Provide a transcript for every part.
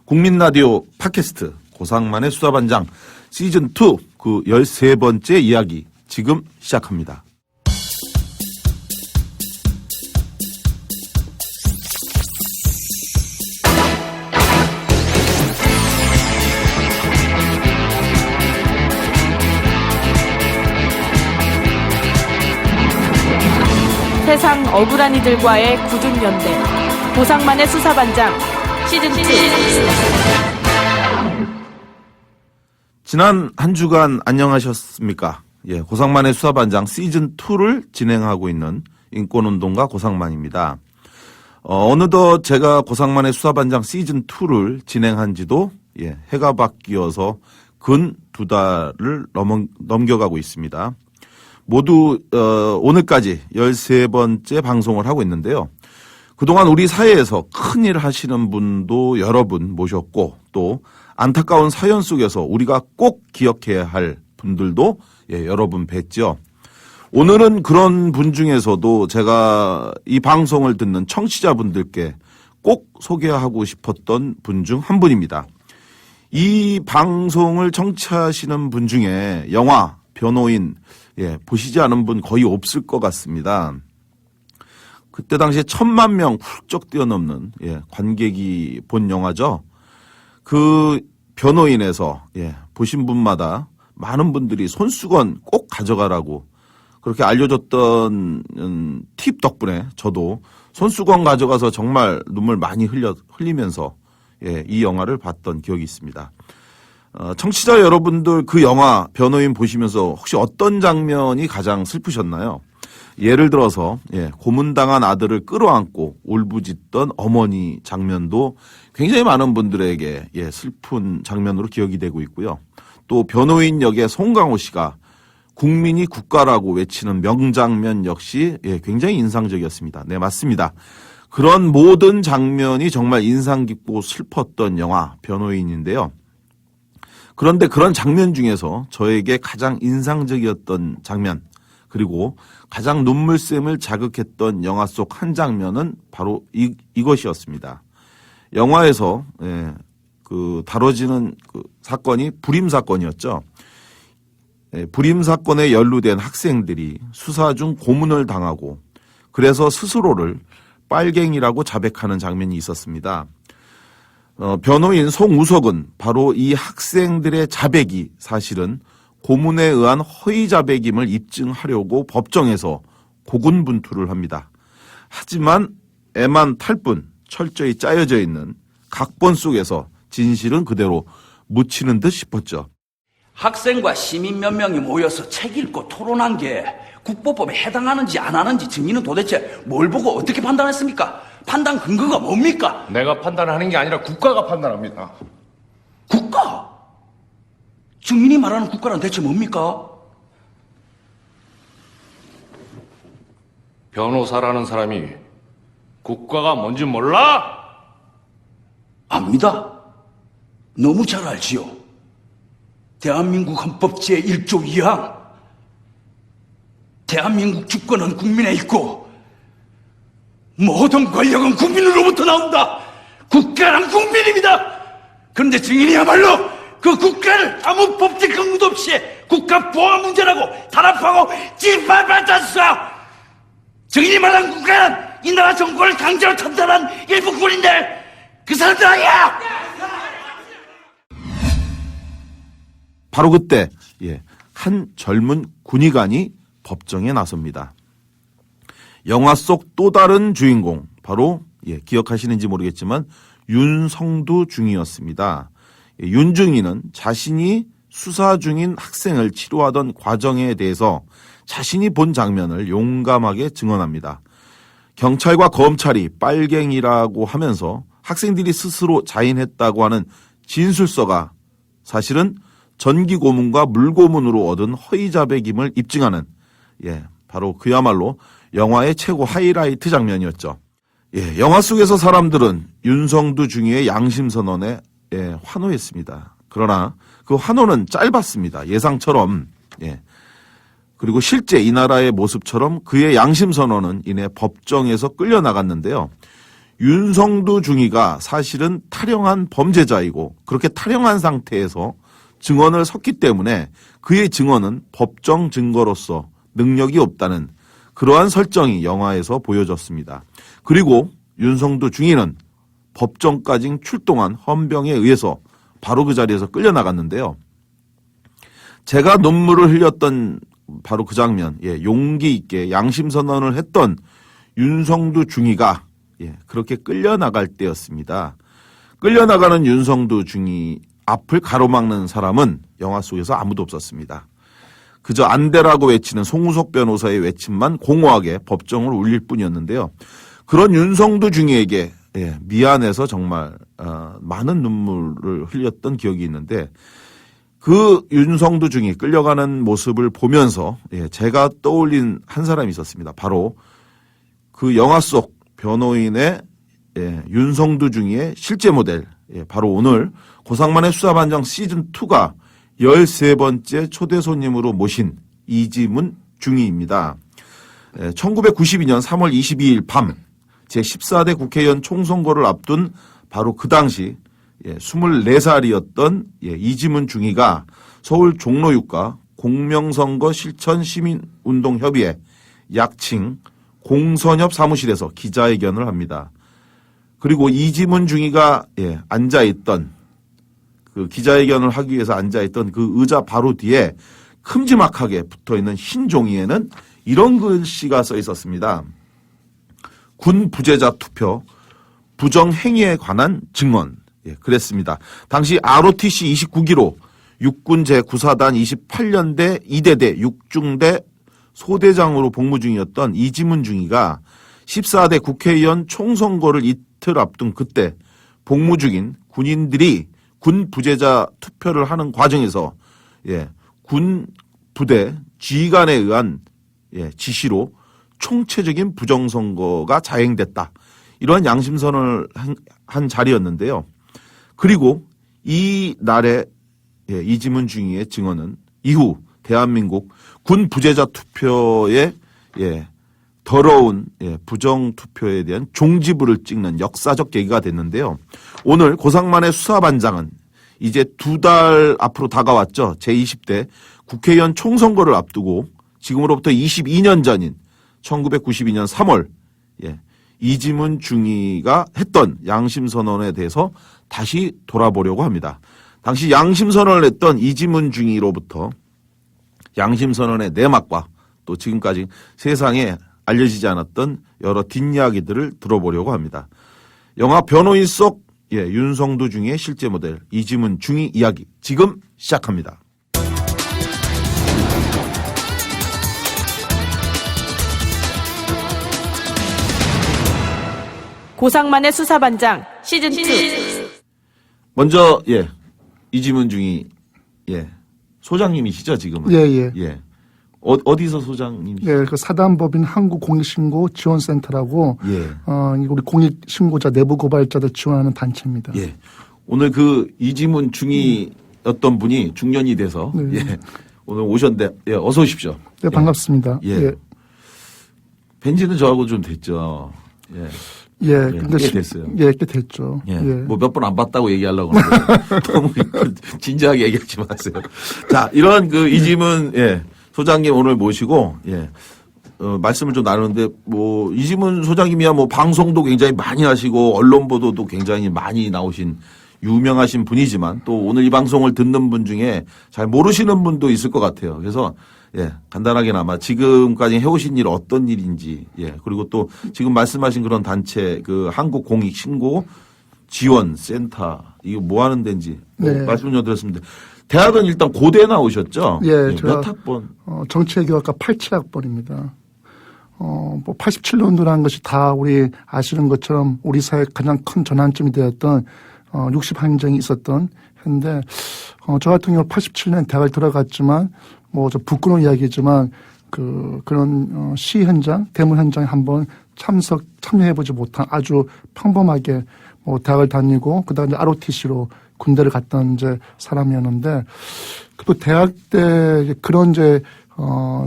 국민 라디오 팟캐스트 고상만의 수사반장 시즌2 그 13번째 이야기 지금 시작합니다. 세상 억울한 이들과의 굳은 연대 고상만의 수사반장 시즌2. 지난 한 주간 안녕하셨습니까? 고상만의 수사반장 시즌2를 진행하고 있는 인권운동가 고상만입니다. 어느덧 제가 고상만의 수사반장 시즌2를 진행한 지도 해가 바뀌어서 근 2달을 넘겨가고 있습니다. 모두 오늘까지 13번째 방송을 하고 있는데요. 그동안 우리 사회에서 큰일 하시는 분도 여러 분 모셨고 또 안타까운 사연 속에서 우리가 꼭 기억해야 할 분들도 여러 분 뵀죠. 오늘은 그런 분 중에서도 제가 이 방송을 듣는 청취자분들께 꼭 소개하고 싶었던 분 중 한 분입니다. 이 방송을 청취하시는 분 중에 영화, 변호인 보시지 않은 분 거의 없을 것 같습니다. 그때 당시에 1000만 명 훌쩍 뛰어넘는 관객이 본 영화죠. 그 변호인에서 보신 분마다 많은 분들이 손수건 꼭 가져가라고 그렇게 알려줬던 팁 덕분에 저도 손수건 가져가서 정말 눈물 많이 흘리면서 이 영화를 봤던 기억이 있습니다. 청취자 여러분들 그 영화 변호인 보시면서 혹시 어떤 장면이 가장 슬프셨나요? 예를 들어서 고문당한 아들을 끌어안고 울부짖던 어머니 장면도 굉장히 많은 분들에게 슬픈 장면으로 기억이 되고 있고요. 또 변호인 역의 송강호 씨가 국민이 국가라고 외치는 명장면 역시 굉장히 인상적이었습니다. 네, 맞습니다. 그런 모든 장면이 정말 인상 깊고 슬펐던 영화 변호인인데요. 그런데 그런 장면 중에서 저에게 가장 인상적이었던 장면 그리고 가장 눈물샘을 자극했던 영화 속 한 장면은 바로 이것이었습니다. 영화에서 다뤄지는 그 사건이 불임 사건이었죠. 불임 사건에 연루된 학생들이 수사 중 고문을 당하고 그래서 스스로를 빨갱이라고 자백하는 장면이 있었습니다. 변호인 송우석은 바로 이 학생들의 자백이 사실은 고문에 의한 허위 자백임을 입증하려고 법정에서 고군분투를 합니다. 하지만 애만 탈 뿐 철저히 짜여져 있는 각본 속에서 진실은 그대로 묻히는 듯 싶었죠. 학생과 시민 몇 명이 모여서 책 읽고 토론한 게 국보법에 해당하는지 안 하는지 증인은 도대체 뭘 보고 어떻게 판단했습니까? 판단 근거가 뭡니까? 내가 판단하는 게 아니라 국가가 판단합니다. 국가? 증인이 말하는 국가란 대체 뭡니까? 변호사라는 사람이 국가가 뭔지 몰라? 압니다. 너무 잘 알지요. 대한민국 헌법 제1조 2항. 대한민국 주권은 국민에 있고 모든 권력은 국민으로부터 나온다. 국가란 국민입니다. 그런데 증인이야말로 그 국가를 아무 법적 근거도 없이 국가 보안 문제라고 탄압하고 짓밟았다. 증인이 말한 국가는 이 나라 정권을 강제로 참탈한 일부군인데 그 사람들 아니야. 바로 그때 한 젊은 군의관이 법정에 나섭니다. 영화 속 또 다른 주인공 바로 기억하시는지 모르겠지만 윤성두 중이었습니다. 윤중이는 자신이 수사 중인 학생을 치료하던 과정에 대해서 자신이 본 장면을 용감하게 증언합니다. 경찰과 검찰이 빨갱이라고 하면서 학생들이 스스로 자인했다고 하는 진술서가 사실은 전기고문과 물고문으로 얻은 허위자백임을 입증하는 바로 그야말로 영화의 최고 하이라이트 장면이었죠. 영화 속에서 사람들은 윤성두 중위의 양심선언에 환호했습니다. 그러나 그 환호는 짧았습니다. 예상처럼 그리고 실제 이 나라의 모습처럼 그의 양심 선언은 이내 법정에서 끌려나갔는데요. 윤성두 중위가 사실은 탈영한 범죄자이고 그렇게 탈영한 상태에서 증언을 섰기 때문에 그의 증언은 법정 증거로서 능력이 없다는 그러한 설정이 영화에서 보여졌습니다. 그리고 윤성두 중위는 법정까지 출동한 헌병에 의해서 바로 그 자리에서 끌려나갔는데요. 제가 눈물을 흘렸던 바로 그 장면, 용기 있게 양심 선언을 했던 윤성두 중위가 그렇게 끌려나갈 때였습니다. 끌려나가는 윤성두 중위 앞을 가로막는 사람은 영화 속에서 아무도 없었습니다. 그저 안되라고 외치는 송우석 변호사의 외침만 공허하게 법정을 울릴 뿐이었는데요. 그런 윤성두 중위에게 미안해서 정말 많은 눈물을 흘렸던 기억이 있는데 그 윤성두 중위 끌려가는 모습을 보면서 제가 떠올린 한 사람이 있었습니다. 바로 그 영화 속 변호인의 윤성두 중위의 실제 모델, 바로 오늘 고상만의 수사반장 시즌2가 13번째 초대 손님으로 모신 이지문 중위입니다. 1992년 3월 22일 밤 제14대 국회의원 총선거를 앞둔 바로 그 당시 24살이었던 이지문 중위가 서울 종로유가 공명선거 실천 시민운동협의회 약칭 공선협 사무실에서 기자회견을 합니다. 그리고 이지문 중위가 앉아있던 그 기자회견을 하기 위해서 앉아있던 그 의자 바로 뒤에 큼지막하게 붙어있는 흰 종이에는 이런 글씨가 써 있었습니다. 군 부재자 투표 부정행위에 관한 증언. 그랬습니다. 당시 ROTC 29기로 육군 제9사단 28년대 2대대 6중대 소대장으로 복무 중이었던 이지문 중위가 14대 국회의원 총선거를 이틀 앞둔 그때 복무 중인 군인들이 군 부재자 투표를 하는 과정에서 군 부대 지휘관에 의한 지시로 총체적인 부정선거가 자행됐다. 이러한 양심선언을 한 자리였는데요. 그리고 이 날에 이지문 중위의 증언은 이후 대한민국 군 부재자 투표의 더러운 부정 투표에 대한 종지부를 찍는 역사적 계기가 됐는데요. 오늘 고상만의 수사반장은 이제 2달 앞으로 다가왔죠. 제20대 국회의원 총선거를 앞두고 지금으로부터 22년 전인 1992년 3월 이지문 중위가 했던 양심선언에 대해서 다시 돌아보려고 합니다. 당시 양심선언을 했던 이지문 중위로부터 양심선언의 내막과 또 지금까지 세상에 알려지지 않았던 여러 뒷이야기들을 들어보려고 합니다. 영화 변호인 속 윤성두 중위의 실제 모델 이지문 중위 이야기 지금 시작합니다. 고상만의 수사반장 시즌2. 먼저 이지문 중위 소장님이시죠 지금은? 예. 어디서 소장님이시죠? 그 사단법인 한국공익신고 지원센터라고 우리 공익신고자 내부 고발자들 지원하는 단체입니다. 오늘 그 이지문 중위였던 분이 중년이 돼서 오늘 오셨는데 어서 오십시오. 네, 반갑습니다. 뵌지는 저하고 좀 됐죠. 근데 꽤 됐어요. 꽤 됐죠. 뭐 몇 번 안 봤다고 얘기하려고 하는데 너무 진지하게 얘기하지 마세요. 자, 이런 그 이지문 소장님 오늘 모시고 말씀을 좀 나누는데 뭐 이지문 소장님이야 뭐 방송도 굉장히 많이 하시고 언론 보도도 굉장히 많이 나오신 유명하신 분이지만 또 오늘 이 방송을 듣는 분 중에 잘 모르시는 분도 있을 것 같아요. 그래서 간단하게나마 지금까지 해오신 일 어떤 일인지, 그리고 또 지금 말씀하신 그런 단체, 그 한국공익신고 지원센터, 이거 뭐 하는 데인지, 말씀 좀 드렸습니다. 대학은 일단 고대 나오셨죠? 몇 학번? 정치외교학과 87학번입니다. 뭐 87년도라는 것이 다 우리 아시는 것처럼 우리 사회 가장 큰 전환점이 되었던 60항쟁이 있었던 현데, 저 같은 경우 87년 대학을 들어갔지만, 뭐, 저 부끄러운 이야기지만, 그런, 시 현장, 대문 현장에 한번 참여해보지 못한 아주 평범하게 뭐, 대학을 다니고, 그 다음에 ROTC로 군대를 갔던 이제 사람이었는데, 또 대학 때 그런 이제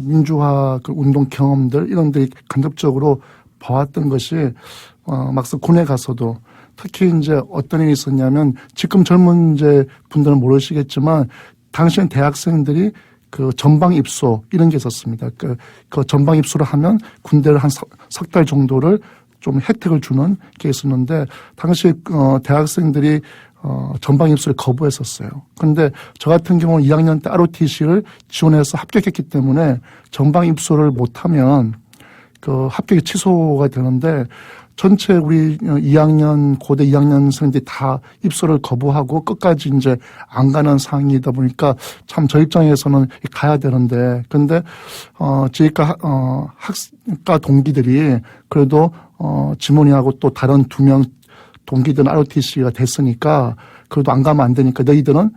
민주화 그 운동 경험들 이런 데 간접적으로 봐왔던 것이 막상 군에 가서도 특히 이제 어떤 일이 있었냐면 지금 젊은 이제 분들은 모르시겠지만 당시엔 대학생들이 그 전방 입소 이런 게 있었습니다. 그 전방 입소를 하면 군대를 한 석 달 정도를 좀 혜택을 주는 게 있었는데 당시 대학생들이 전방 입소를 거부했었어요. 그런데 저 같은 경우는 2학년 때 ROTC를 지원해서 합격했기 때문에 전방 입소를 못하면 그 합격이 취소가 되는데 전체 우리 2학년 고대 2학년생들이 다 입소를 거부하고 끝까지 이제 안 가는 상황이다 보니까 참 저 입장에서는 가야 되는데 근데 저희가 학과 동기들이 그래도 지문이하고 또 다른 2명 동기들은 ROTC가 됐으니까 그래도 안 가면 안 되니까 너희들은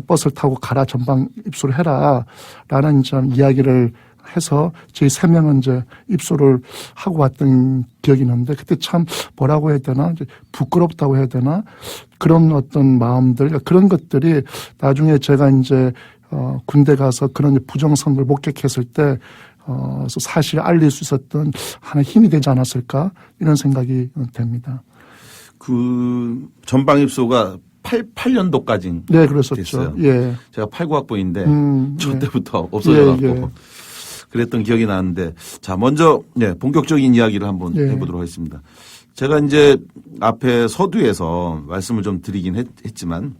버스를 타고 가라 전방 입소를 해라 라는 좀 이야기를 해서 저희 3명은 이제 입소를 하고 왔던 기억이 있는데 그때 참 뭐라고 해야 되나 이제 부끄럽다고 해야 되나 그런 어떤 마음들 그런 것들이 나중에 제가 이제 군대 가서 그런 부정선거를 목격했을 때 사실 알릴 수 있었던 하나의 힘이 되지 않았을까 이런 생각이 됩니다. 그 전방 입소가 88년도까지 네, 그랬었죠. 됐어요. 예. 제가 89학번인데 저 예. 때부터 없어져갖고 예, 예. 그랬던 기억이 나는데 자 먼저 본격적인 이야기를 한번 예. 해보도록 하겠습니다. 제가 이제 앞에 서두에서 말씀을 좀 드리긴 했지만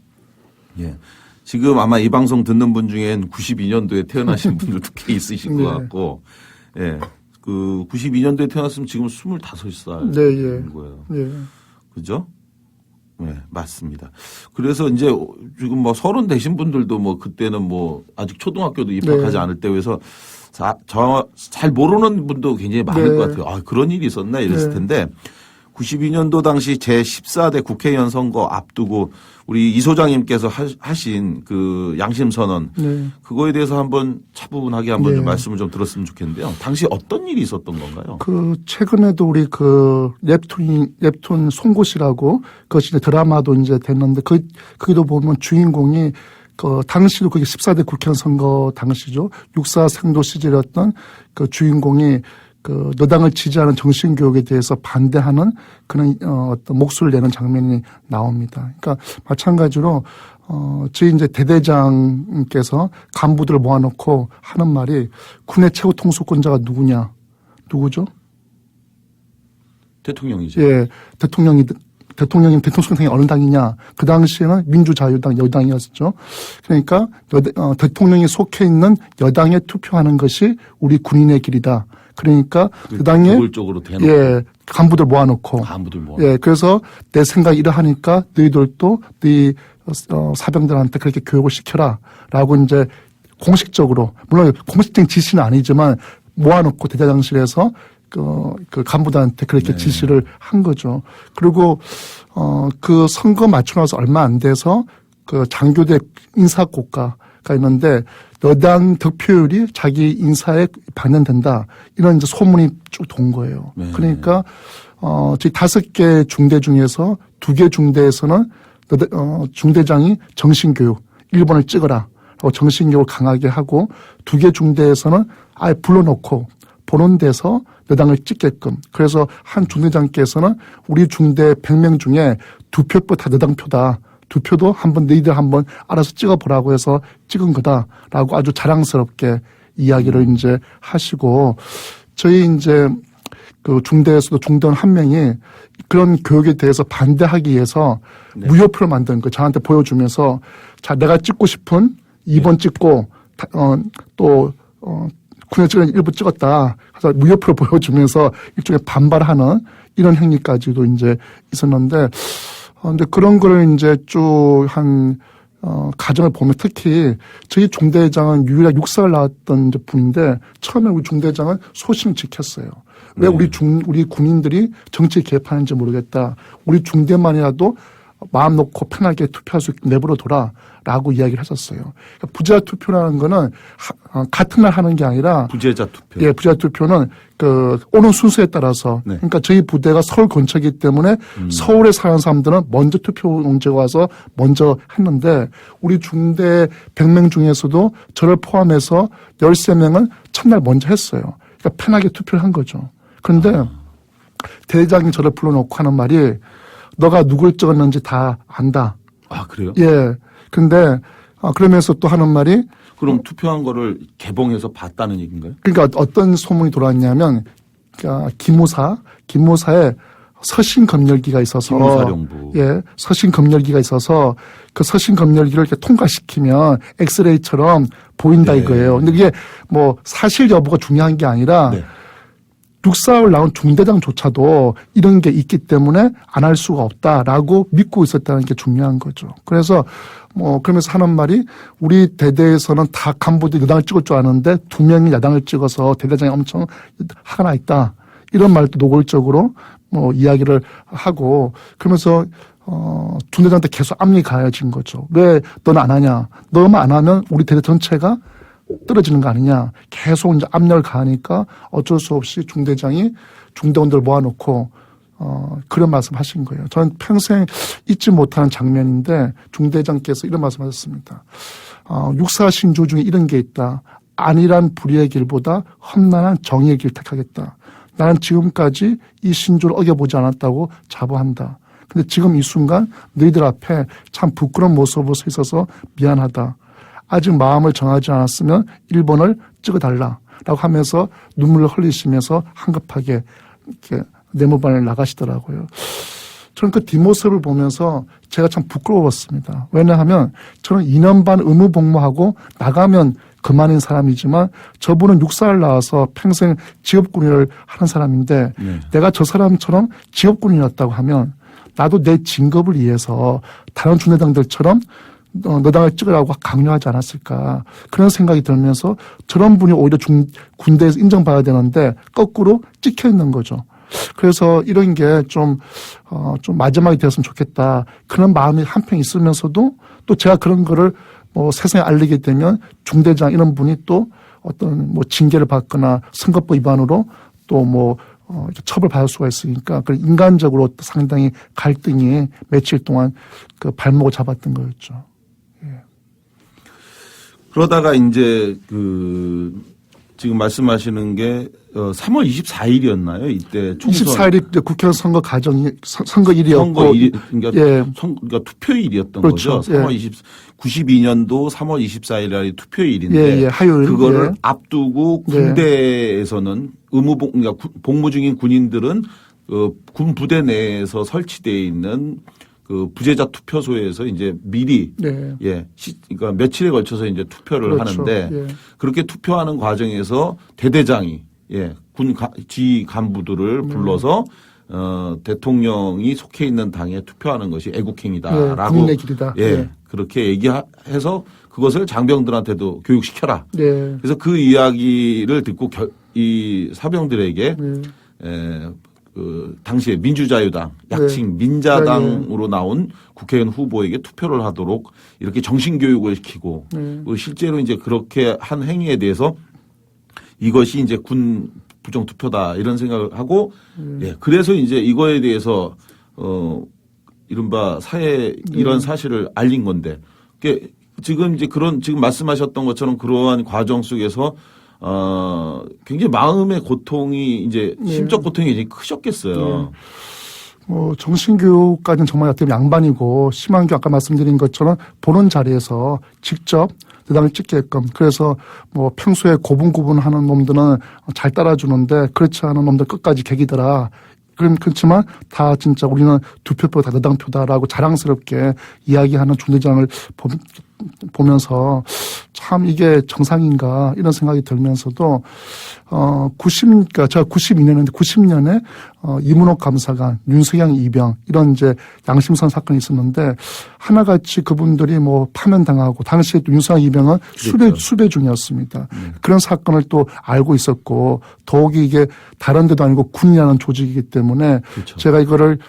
지금 아마 이 방송 듣는 분 중엔 92년도에 태어나신 분들도 꽤 있으실 것 같고 그 92년도에 태어났으면 지금 25살 네, 예. 인 거예요. 예. 그죠? 네, 맞습니다. 그래서 이제 지금 뭐 30 되신 분들도 뭐 그때는 뭐 아직 초등학교도 입학하지 않을 때여서 잘 모르는 분도 굉장히 많을 것 같아요. 아, 그런 일이 있었나 이랬을 텐데 92년도 당시 제14대 국회의원 선거 앞두고 우리 이 소장님께서 하신 그 양심선언 그거에 대해서 한번 차분하게 한번 좀 말씀을 좀 들었으면 좋겠는데요. 당시 어떤 일이 있었던 건가요? 그 최근에도 우리 그 neptun 송곳이라고 그것이 이제 드라마도 이제 됐는데 거기도 보면 주인공이 그 당시도 그게 14대 국회의원 선거 당시죠. 육사 생도 시절이었던 그 주인공이 그 여당을 지지하는 정신교육에 대해서 반대하는 그런 어떤 목소리를 내는 장면이 나옵니다. 그러니까 마찬가지로 저희 이제 대대장께서 간부들을 모아놓고 하는 말이 군의 최고 통수권자가 누구냐? 누구죠? 대통령이죠. 예, 대통령이 대통령이 어느 당이냐? 그 당시에는 민주자유당 여당이었죠. 그러니까 대통령이 속해 있는 여당에 투표하는 것이 우리 군인의 길이다. 그러니까 그 당에 적극적으로 대놓고 간부들 모아놓고 예, 그래서 내 생각이 이러하니까 너희들도 너희 사병들한테 그렇게 교육을 시켜라라고 이제 공식적으로 물론 공식적인 지시는 아니지만 모아놓고 대대장실에서 그 간부들한테 그렇게 지시를 한 거죠. 그리고 그 선거 맞추고 나서 얼마 안 돼서 그 장교대 인사고과가 있는데 여당 득표율이 자기 인사에 반영된다 이런 이제 소문이 쭉 돈 거예요. 그러니까 저희 5개 중대 중에서 2개 중대에서는 중대장이 정신교육 1번을 찍어라 하고 정신교육을 강하게 하고 2개 중대에서는 아예 불러놓고 보는 데서 여당을 찍게끔. 그래서 한 중대장께서는 우리 중대 100명 중에 2표 다 여당 표다. 2표도 너희들 한번 알아서 찍어보라고 해서 찍은 거다라고 아주 자랑스럽게 이야기를 이제 하시고 저희 이제 그 중대에서도 중대원 한 명이 그런 교육에 대해서 반대하기 위해서 무효표를 만든 거 저한테 보여주면서 자, 내가 찍고 싶은 2번 찍고 군에 찍은 1부 찍었다. 그래서 무효표를 보여주면서 일종의 반발하는 이런 행위까지도 이제 있었는데, 근데 그런 거를 이제 쭉 가정을 보면 특히 저희 중대장은 유일하게 육사를 나왔던 이제 분인데 처음에 우리 중대장은 소신을 지켰어요. 왜 우리 군인들이 정치에 개입하는지 모르겠다. 우리 중대만이라도 마음 놓고 편하게 투표할 수 있게 내버려둬라라고 이야기를 했었어요. 그러니까 부재자 투표라는 거는 같은 날 하는 게 아니라 부재자 투표. 예, 부재자 투표는 오는 순서에 따라서 네. 그러니까 저희 부대가 서울 근처이기 때문에 서울에 사는 사람들은 먼저 투표용지가 와서 먼저 했는데 우리 중대 100명 중에서도 저를 포함해서 13명은 첫날 먼저 했어요. 그러니까 편하게 투표를 한 거죠. 그런데 대장이 저를 불러놓고 하는 말이 너가 누굴 찍었는지 다 안다. 아, 그래요? 예. 근데 그러면서 또 하는 말이 그럼 투표한 거를 개봉해서 봤다는 얘기인가요? 그러니까 어떤 소문이 돌아왔냐면 그러니까 기무사에 서신 검열기가 있어서 기무사령부. 예, 서신 검열기가 있어서 그 서신 검열기를 이렇게 통과시키면 엑스레이처럼 보인다 네. 이거예요. 근데 이게 뭐 사실 여부가 중요한 게 아니라 네. 육사를 나온 중대장조차도 이런 게 있기 때문에 안 할 수가 없다라고 믿고 있었다는 게 중요한 거죠. 그래서 그러면서 하는 말이 우리 대대에서는 다 간부들이 여당을 찍을 줄 아는데 2명이 야당을 찍어서 대대장이 엄청 화가 나 있다. 이런 말도 노골적으로 이야기를 하고 그러면서 중대장한테 계속 압력이 가해진 거죠. 왜 너는 안 하냐. 너만 안 하면 우리 대대 전체가 떨어지는 거 아니냐. 계속 이제 압력을 가하니까 어쩔 수 없이 중대장이 중대원들을 모아놓고 그런 말씀 하신 거예요. 저는 평생 잊지 못하는 장면인데 중대장께서 이런 말씀 하셨습니다. 육사 신조 중에 이런 게 있다. 안일한 불의의 길보다 험난한 정의의 길을 택하겠다. 나는 지금까지 이 신조를 어겨보지 않았다고 자부한다. 근데 지금 이 순간 너희들 앞에 참 부끄러운 모습으로 서 있어서 미안하다. 아직 마음을 정하지 않았으면 1번을 찍어달라라고 하면서 눈물을 흘리시면서 한급하게 이렇게 내무반을 나가시더라고요. 저는 그 뒷모습을 보면서 제가 참 부끄러웠습니다. 왜냐하면 저는 2년 반 의무 복무하고 나가면 그만인 사람이지만 저분은 육사를 나와서 평생 직업군인을 하는 사람인데 네. 내가 저 사람처럼 직업군인이었다고 하면 나도 내 진급을 위해서 다른 중대장들처럼 너 당을 찍으라고 강요하지 않았을까 그런 생각이 들면서 저런 분이 오히려 군대에서 인정받아야 되는데 거꾸로 찍혀 있는 거죠. 그래서 이런 게 좀 마지막이 되었으면 좋겠다 그런 마음이 한편 있으면서도 또 제가 그런 거를 세상에 알리게 되면 중대장 이런 분이 또 어떤 징계를 받거나 선거법 위반으로 또 처벌받을 수가 있으니까 그 인간적으로 상당히 갈등이 며칠 동안 그 발목을 잡았던 거였죠. 그러다가 이제 지금 말씀하시는 게 3월 24일이었나요? 이때 총선 24일이 국회의원 선거일이었고 그러니까, 예. 그러니까 투표일이었던 그렇죠. 거죠. 92년도 3월 24일이 투표일인데 예, 화요일. 그거를 예. 앞두고 군대에서는 그러니까 복무 중인 군인들은 군 부대 내에서 설치되어 있는 그 부재자 투표소에서 이제 미리 네. 그러니까 며칠에 걸쳐서 이제 투표를 그렇죠. 하는데 예. 그렇게 투표하는 과정에서 대대장이 군 지휘 간부들을 불러서 대통령이 속해 있는 당에 투표하는 것이 애국행위다라고 국민의 길이다. 그렇게 얘기해서 그것을 장병들한테도 교육시켜라. 네. 그래서 그 이야기를 듣고 이 사병들에게 당시에 민주자유당, 약칭 민자당으로 나온 국회의원 후보에게 투표를 하도록 이렇게 정신교육을 시키고 실제로 이제 그렇게 한 행위에 대해서 이것이 이제 군 부정투표다 이런 생각을 하고 그래서 이제 이거에 대해서 이른바 사회에 이런 사실을 알린 건데 지금 이제 지금 말씀하셨던 것처럼 그러한 과정 속에서 굉장히 마음의 고통이 이제 심적 고통이 굉장히 크셨겠어요. 정신교육까지는 정말 어떻게 보면 양반이고 심한 게 아까 말씀드린 것처럼 보는 자리에서 직접 대당을 찍게끔 그래서 평소에 고분고분하는 놈들은 잘 따라주는데 그렇지 않은 놈들 끝까지 개기더라. 그렇지만 다 진짜 우리는 두 표표 다 대당표다라고 자랑스럽게 이야기하는 중대장을 보면서 참 이게 정상인가 이런 생각이 들면서도 그러니까 제가 92년인데 90년에 이문옥 감사관, 윤석영 이병 이런 이제 양심선 사건이 있었는데 하나같이 그분들이 파면당하고 당시에 또 윤석영 이병은 수배 중이었습니다. 그런 사건을 또 알고 있었고 더욱이 이게 다른 데도 아니고 군이라는 조직이기 때문에 그렇죠. 제가 이거를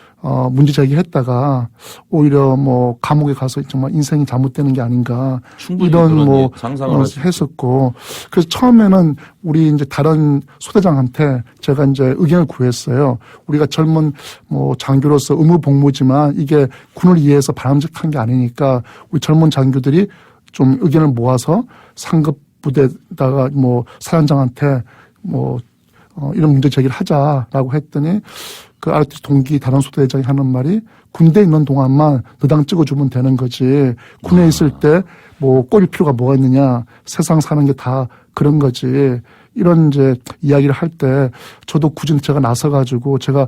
문제 제기했다가 오히려 뭐 감옥에 가서 정말 인생이 잘못되는 게 아닌가 충분히 이런 그런 뭐 상상을 할수 있죠. 했었고 그래서 처음에는 우리 이제 다른 소대장한테 제가 이제 의견을 구했어요. 우리가 젊은 뭐 장교로서 의무복무지만 이게 군을 위해서 바람직한 게 아니니까 우리 젊은 장교들이 좀 의견을 모아서 상급 부대다가 뭐 사단장한테 뭐 이런 문제 제기를 하자라고 했더니 그 ROTC 동기 다른 소대장이 하는 말이 군대에 있는 동안만 너당 찍어주면 되는 거지. 군에 있을 때 뭐 꼬릴 필요가 뭐가 있느냐. 세상 사는 게 다 그런 거지. 이런 이제 이야기를 할 때 저도 굳이 제가 나서가지고 제가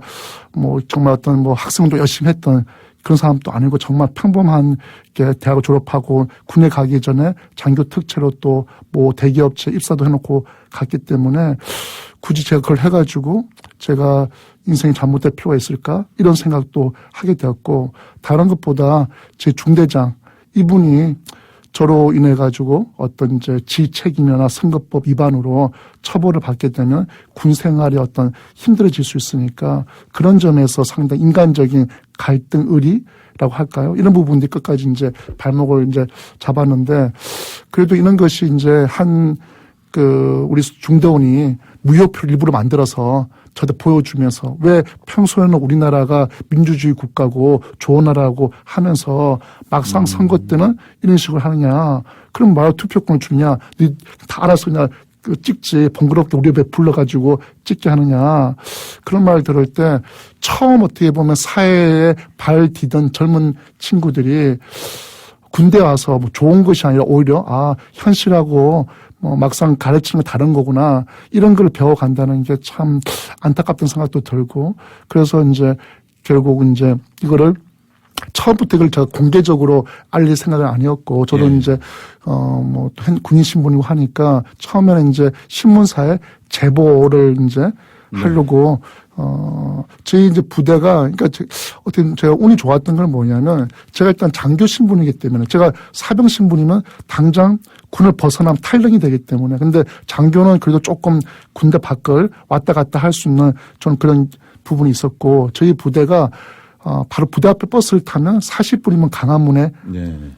뭐 정말 어떤 뭐 학생도 열심히 했던 그런 사람도 아니고 정말 평범한 게 대학을 졸업하고 군에 가기 전에 장교 특채로 또 뭐 대기업체 입사도 해놓고 갔기 때문에 굳이 제가 그걸 해가지고 제가 인생이 잘못될 필요가 있을까? 이런 생각도 하게 되었고 다른 것보다 제 중대장 이분이 저로 인해 가지고 어떤 이제 지책임이나 선거법 위반으로 처벌을 받게 되면 군 생활이 어떤 힘들어질 수 있으니까 그런 점에서 상당히 인간적인 갈등 의리라고 할까요? 이런 부분들이 끝까지 이제 발목을 이제 잡았는데 그래도 이런 것이 이제 우리 중대원이 무효표를 일부러 만들어서 저한테 보여주면서 왜 평소에는 우리나라가 민주주의 국가고 좋은 나라고 하면서 막상 선거 때는 이런 식으로 하느냐. 그럼 말 투표권을 주냐. 다 알아서 그냥 찍지. 번거롭게 우리 배 불러가지고 찍게 하느냐. 그런 말 들을 때 처음 어떻게 보면 사회에 발 디던 젊은 친구들이 군대 와서 뭐 좋은 것이 아니라 오히려 현실하고 막상 가르치는 게 다른 거구나. 이런 걸 배워간다는 게 참 안타깝다는 생각도 들고 그래서 이제 결국 이제 이거를 처음부터 이걸 제가 공개적으로 알릴 생각은 아니었고 저도 이제 뭐 군인 신분이고 하니까 처음에는 이제 신문사에 제보를 이제 하려고 저희 이제 부대가, 그러니까 어떻게 제가 운이 좋았던 건 뭐냐면 제가 일단 장교 신분이기 때문에 제가 사병 신분이면 당장 군을 벗어나면 탈령이 되기 때문에 근데 장교는 그래도 조금 군대 밖을 왔다 갔다 할 수 있는 저는 그런 부분이 있었고 저희 부대가 바로 부대 앞에 버스를 타면 40분이면 강화문에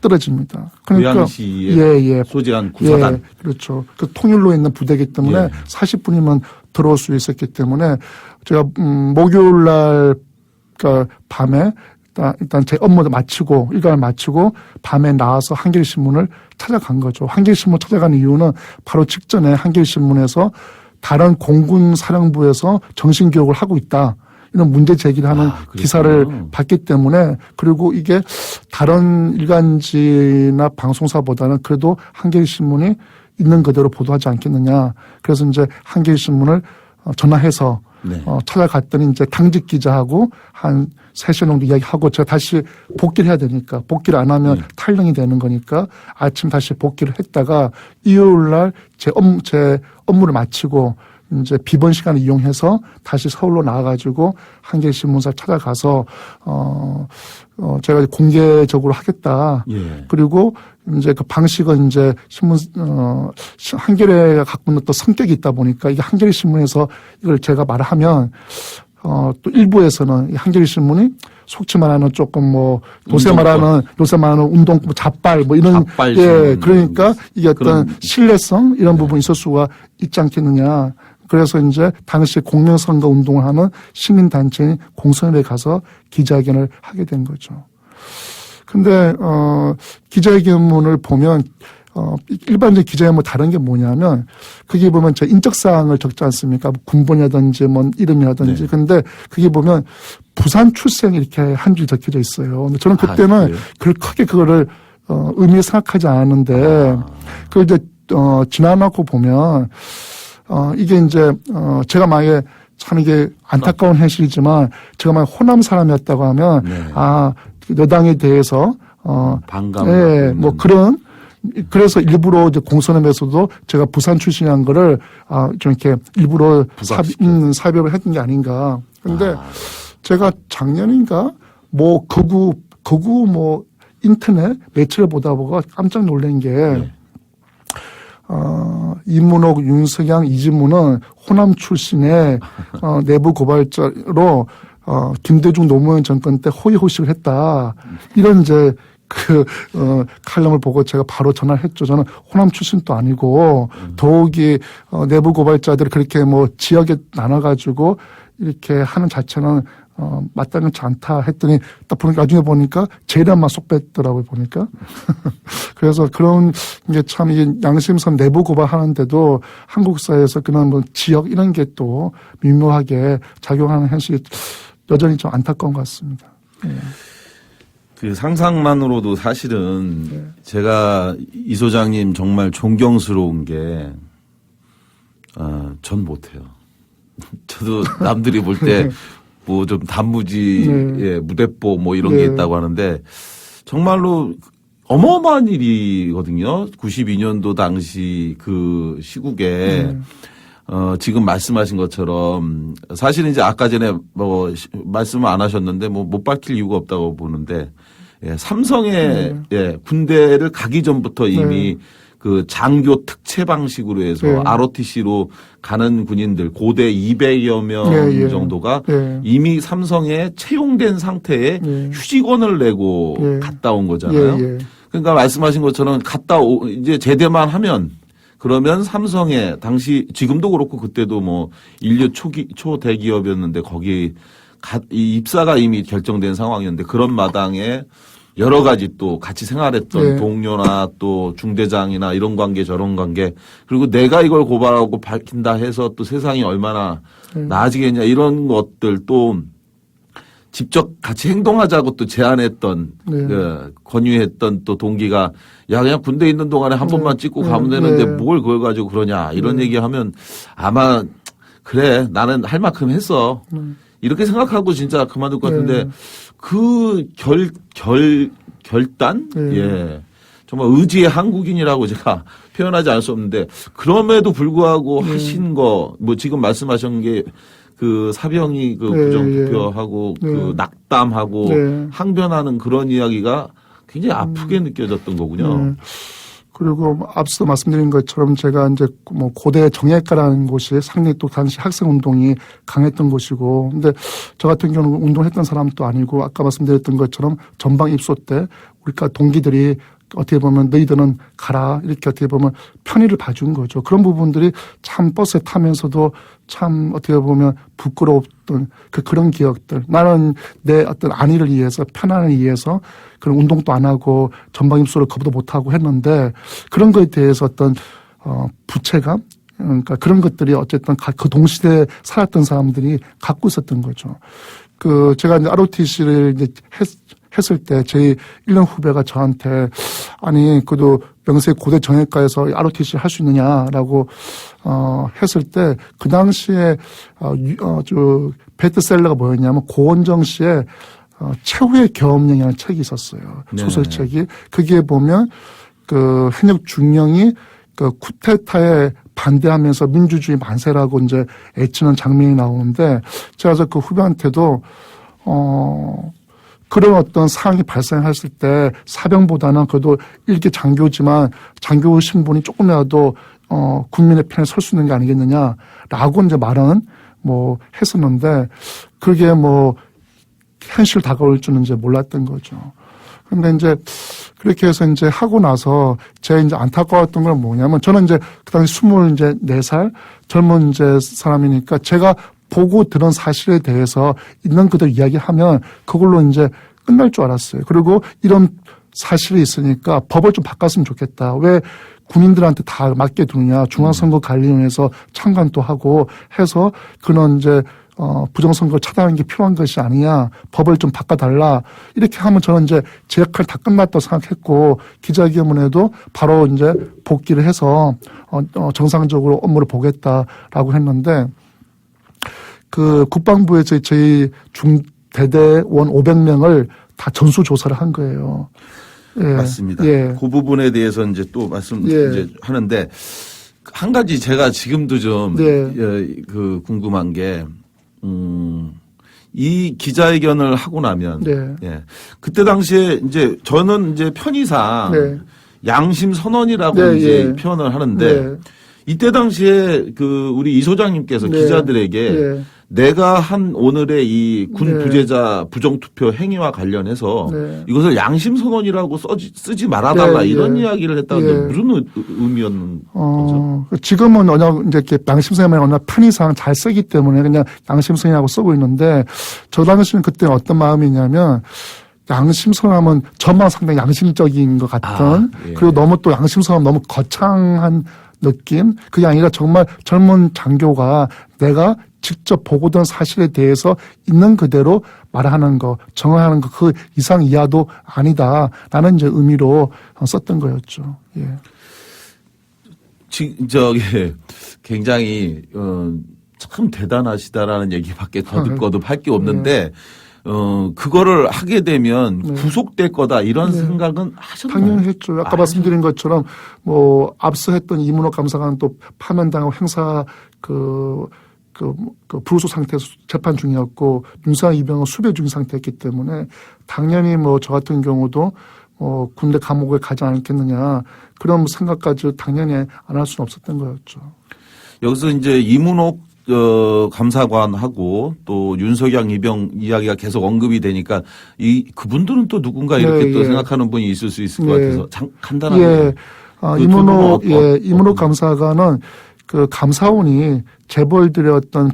떨어집니다. 그러니까 고양시에 소재한 구사단. 그렇죠. 그 통일로에 있는 부대이기 때문에 40분이면 들어올 수 있었기 때문에 제가 목요일 날 그러니까 밤에 일단 제 업무도 마치고 일과를 마치고 밤에 나와서 한겨레신문을 찾아간 거죠. 한겨레신문 찾아간 이유는 바로 직전에 한겨레신문에서 다른 공군 사령부에서 정신교육을 하고 있다. 이런 문제 제기를 하는 기사를 봤기 때문에 그리고 이게 다른 일간지나 방송사보다는 그래도 한겨레신문이 있는 그대로 보도하지 않겠느냐. 그래서 이제 한겨레신문을 전화해서 찾아갔더니 이제 당직 기자하고 한 3시간 정도 이야기하고 제가 다시 복귀를 해야 되니까 복귀를 안 하면 탈령이 되는 거니까 아침 다시 복귀를 했다가 일요일 날 제 업무를 마치고 이제 비번 시간을 이용해서 다시 서울로 나와가지고 한겨레신문사 찾아가서 제가 공개적으로 하겠다. 그리고 이제 그 방식은 이제 신문 한겨레가 갖고 있는 또 성격이 있다 보니까 이게 한겨레신문에서 이걸 제가 말하면 또 일부에서는 이 한겨레신문이 속지 말하는 조금 뭐 요새 말하는 운동 잡발 뭐 이런 그러니까 이게 어떤 신뢰성 이런 부분이 있을 수가 있지 않겠느냐. 그래서 이제 당시 공명선거 운동을 하는 시민단체인 공선회에 가서 기자회견을 하게 된 거죠. 근데, 기자회견문을 보면, 일반적인 기자회견문 다른 게 뭐냐면, 그게 보면 제 인적사항을 적지 않습니까? 군번이라든지, 뭐, 이름이라든지. 근데 그게 보면 부산 출생 이렇게 한 줄 적혀져 있어요. 근데 저는 그때는 크게 그거를, 의미에 생각하지 않았는데, 그걸 이제, 지나놓고 보면, 이게 이제, 제가 만약에 참 이게 안타까운 현실이지만 제가 만약 호남 사람이었다고 하면, 여당에 대해서, 반감. 뭐 그런, 그래서 일부러 이제 공선회에서도 제가 부산 출신이란 거를, 좀 이렇게 일부러 삽입을 했던 게 아닌가. 근데 제가 작년인가, 뭐 거구 뭐 인터넷 매체를 보다 보고 깜짝 놀란 게, 이문옥, 윤석양, 이진무는 호남 출신의 내부 고발자로 김대중 노무현 정권 때 호의호식을 했다. 이런 이제 칼럼을 보고 제가 바로 전화를 했죠. 저는 호남 출신도 아니고, 더욱이, 내부 고발자들을 그렇게 뭐 지역에 나눠가지고 이렇게 하는 자체는, 마땅치 않다 했더니 딱 보니까 나중에 보니까 재단만 쏙 뺐더라고요, 보니까. 그래서 그런 게 참 이게 양심선 내부 고발하는데도 한국 사회에서 그런 뭐 지역 이런 게 또 미묘하게 작용하는 현실이 여전히 좀 안타까운 것 같습니다. 예. 그 상상만으로도 사실은 제가 이 소장님 정말 존경스러운 게, 전 못해요. 저도 남들이 볼 때 뭐 좀 단무지, 예, 무대뽀 뭐 이런 게 있다고 하는데 정말로 어마어마한 일이거든요. 92년도 당시 그 시국에 지금 말씀하신 것처럼 사실은 이제 아까 전에 뭐 말씀을 안 하셨는데 뭐 못 밝힐 이유가 없다고 보는데 예, 삼성에 예, 군대를 가기 전부터 이미 그 장교 특채 방식으로 해서 ROTC로 가는 군인들 고대 200여 명 정도가 이미 삼성에 채용된 상태에 휴직원을 내고 갔다 온 거잖아요. 그러니까 말씀하신 것처럼 이제 제대만 하면 그러면 삼성에 당시 지금도 그렇고 그때도 뭐 인류 초대기업이었는데 거기 이 입사가 이미 결정된 상황이었는데 그런 마당에 여러 가지 또 같이 생활했던 동료나 또 중대장이나 이런 관계 저런 관계 그리고 내가 이걸 고발하고 밝힌다 해서 또 세상이 얼마나 나아지겠냐 이런 것들 또 직접 같이 행동하자고 또 제안했던 권유했던 또 동기가 야 그냥 군대 있는 동안에 한 번만 찍고 가면 되는데 뭘 그걸 가지고 그러냐 이런 얘기하면 아마 그래 나는 할 만큼 했어 이렇게 생각하고 진짜 그만둘 것 같은데 그 결단 예 정말 의지의 한국인이라고 제가 표현하지 않을 수 없는데 그럼에도 불구하고 하신 거 뭐 지금 말씀하신 게 그 사병이 그 부정투표하고 그 낙담하고 항변하는 그런 이야기가 굉장히 아프게 느껴졌던 거군요. 그리고 앞서 말씀드린 것처럼 제가 이제 뭐 고대 정예과라는 곳이 상당히 또 당시 학생 운동이 강했던 곳이고, 근데 저 같은 경우는 운동했던 사람도 아니고 아까 말씀드렸던 것처럼 전방 입소 때 우리가 동기들이 어떻게 보면 너희들은 가라 이렇게 어떻게 보면 편의를 봐준 거죠. 그런 부분들이 참 버스에 타면서도 참 어떻게 보면 부끄러웠던 그런 기억들. 나는 내 어떤 안위를 위해서 편안을 위해서 그런 운동도 안 하고 전방 입소를 거부도 못 하고 했는데 그런 거에 대해서 어떤 부채감 그러니까 그런 것들이 어쨌든 그 동시대에 살았던 사람들이 갖고 있었던 거죠. 제가 이제 ROTC를 이제 했을 때 저희 1년 후배가 저한테 아니 그래도 명세 고대 정예과에서 ROTC 할 수 있느냐라고 했을 때 그 당시에 베스트셀러가 뭐였냐면 고원정 씨의 최후의 계엄령이라는 책이 있었어요. 소설책이. 거기에 보면 그 현역 중령이 그 쿠데타에 반대하면서 민주주의 만세라고 이제 애치는 장면이 나오는데 제가 그 후배한테도 그런 어떤 상황이 발생했을 때 사병보다는 그래도 일개 장교지만 장교 신분이 조금이라도 국민의 편에 설 수 있는 게 아니겠느냐라고 이제 말은 뭐 했었는데 그게 뭐 현실 다가올 줄은 이제 몰랐던 거죠. 근데 이제 그렇게 해서 이제 하고 나서 제가 이제 안타까웠던 건 뭐냐면 저는 이제 그 당시 24살 젊은 이제 사람이니까 제가 보고 들은 사실에 대해서 있는 그대로 이야기하면 그걸로 이제 끝날 줄 알았어요. 그리고 이런 사실이 있으니까 법을 좀 바꿨으면 좋겠다. 왜 군인들한테 다 맡겨 두느냐. 중앙선거관리위원회에서 참관도 하고 해서 그런 이제 부정선거를 차단하는 게 필요한 것이 아니냐. 법을 좀 바꿔달라. 이렇게 하면 저는 이제 제 역할 다 끝났다고 생각했고 기자회견문에도 바로 이제 복귀를 해서 정상적으로 업무를 보겠다라고 했는데 그 국방부에서 저희 중대대원 500명을 다 전수조사를 한 거예요. 예. 맞습니다. 예. 그 부분에 대해서 이제 또 이제 하는데 한 가지 제가 지금도 좀 그 궁금한 게 이 기자회견을 하고 나면 예. 그때 당시에 이제 저는 이제 편의상 양심 선언이라고 이제 표현을 하는데 이때 당시에 그 우리 이 소장님께서 네. 기자들에게 네. 내가 한 오늘의 이 군 네. 부재자 부정투표 행위와 관련해서 네. 이것을 양심 선언이라고 쓰지 말아달라 네, 이런 예. 이야기를 했다는데 예. 무슨 의미였는 거죠? 지금은 워낙 이제 이렇게 양심선언을 워낙 편의상 잘 쓰기 때문에 그냥 양심선언이라고 쓰고 있는데 저 당시는 그때 어떤 마음이냐면 양심선언하면 저만 상당히 양심적인 것 같은 예. 그리고 너무 또 양심선언 너무 거창한 느낌 그게 아니라 정말 젊은 장교가 내가 직접 보고된 사실에 대해서 있는 그대로 말하는 거, 정하는 거, 그 이상 이하도 아니다라는 이제 의미로 썼던 거였죠. 예. 저기 굉장히 참 대단하시다라는 얘기밖에 더듬거듭 할 게 없는데 그거를 하게 되면 구속될 거다 이런 생각은 하셨나요? 당연히 했죠. 아까 말씀드린 것처럼 뭐 앞서 했던 이문호 감사관은 또 파면당하고 행사 그 불구속 상태에서 재판 중이었고 윤석열 이병헌 수배 중인 상태였기 때문에 당연히 뭐 저 같은 경우도 군대 감옥에 가지 않겠느냐 그런 생각까지 당연히 안 할 수는 없었던 거였죠. 여기서 이제 이문옥 감사관하고 또 윤석열 이병 이야기가 계속 언급이 되니까 그분들은 또 누군가 이렇게 네, 또 예. 생각하는 분이 있을 수 있을 것 예. 같아서 간단하게. 예. 그 이문옥 감사관은 그 감사원이 재벌들의 어떤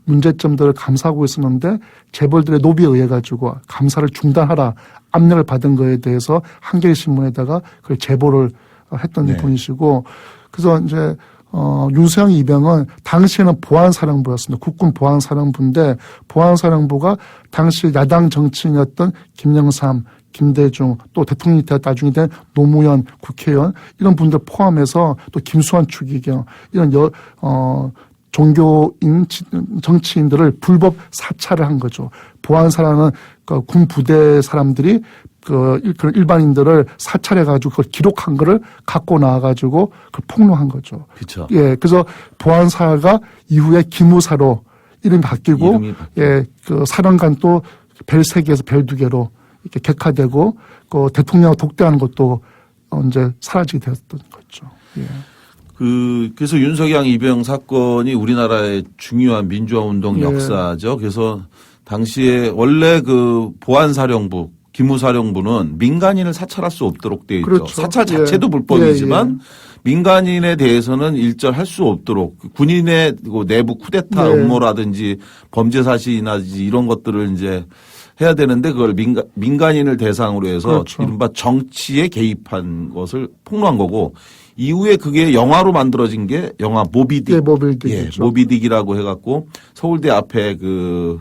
문제점들을 감사하고 있었는데 재벌들의 노비에 의해 가지고 감사를 중단하라 압력을 받은 거에 대해서 한겨레신문에다가 그걸 제보를 했던 네. 분이시고 그래서 이제 윤수영 이병은 당시에는 보안사령부였습니다. 국군 보안사령부인데 보안사령부가 당시 야당 정치인이었던 김영삼, 김대중 또 대통령이 되었다 나중에 된 노무현 국회의원 이런 분들 포함해서 또 김수환 추기경 이런 종교인 정치인들을 불법 사찰을 한 거죠. 보안사라는 군 부대 사람들이 그런 일반인들을 사찰해가지고 그걸 기록한 거를 갖고 나와가지고 그걸 폭로한 거죠. 그렇죠. 예, 그래서 보안사가 이후에 기무사로 이름이 바뀌고 예, 그 사령관 또 별 3개에서 별 2개로 이렇게 격화되고 그 대통령을 독대하는 것도 이제 사라지게 되었던 거죠. 예. 그래서 윤석열 이병 사건이 우리나라의 중요한 민주화 운동 예. 역사죠. 그래서 당시에 원래 그 보안사령부, 기무사령부는 민간인을 사찰할 수 없도록 되어 있죠. 그렇죠. 사찰 자체도 예. 불법이지만 민간인에 대해서는 일절 수 없도록 군인의 내부 쿠데타 예. 음모라든지 범죄 사실이나든지 이런 것들을 이제 해야 되는데 그걸 민간인을 대상으로 해서 그렇죠. 이른바 정치에 개입한 것을 폭로한 거고 이후에 그게 영화로 만들어진 게 영화 모비딕. 예, 모비딕이죠. 모비딕이라고 해갖고 서울대 앞에 그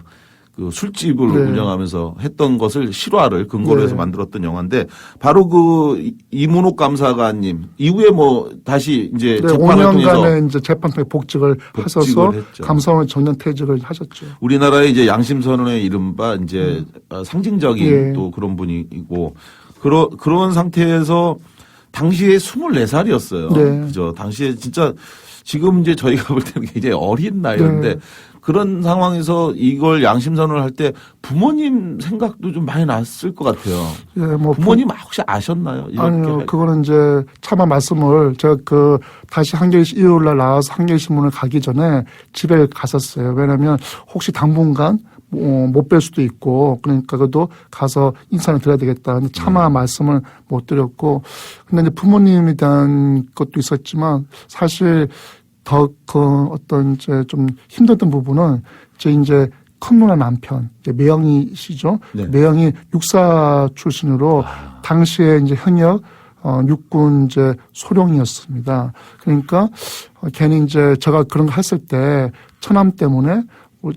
술집을 네. 운영하면서 했던 것을 실화를 근거로 네. 해서 만들었던 영화인데 바로 그 이문옥 감사관님 이후에 뭐 다시 이제 네, 재판을 통해서 5년간의 이제 재판 통해 복직을 하셔서 했죠. 감사원 정년 퇴직을 하셨죠. 우리나라의 이제 양심선언의 이른바 이제 상징적인 예. 또 그런 분이고 그런 상태에서 당시에 24살이었어요. 네. 그죠. 당시에 진짜 지금 이제 저희가 볼 때는 굉장히 어린 나이였는데 네. 그런 상황에서 이걸 양심선언을 할 때 부모님 생각도 좀 많이 났을 것 같아요. 예, 뭐 부모님 혹시 아셨나요? 이렇게 아니요, 그거는 이제 차마 말씀을 제가 다시 일요일 날 나와서 한겨레신문을 가기 전에 집에 갔었어요. 왜냐하면 혹시 당분간 못 뵐 수도 있고 그러니까 그래도 가서 인사를 드려야 되겠다. 근데 차마 말씀을 못 드렸고 근데 이제 부모님에 대한 것도 있었지만 사실 더 어떤 이제 좀 힘들었던 부분은 이제 큰 누나 남편 이제 매영이 씨죠. 네. 매영이 육사 출신으로 당시에 이제 현역 육군 이제 소령이었습니다. 그러니까 괜히 이제 제가 그런 거 했을 때 처남 때문에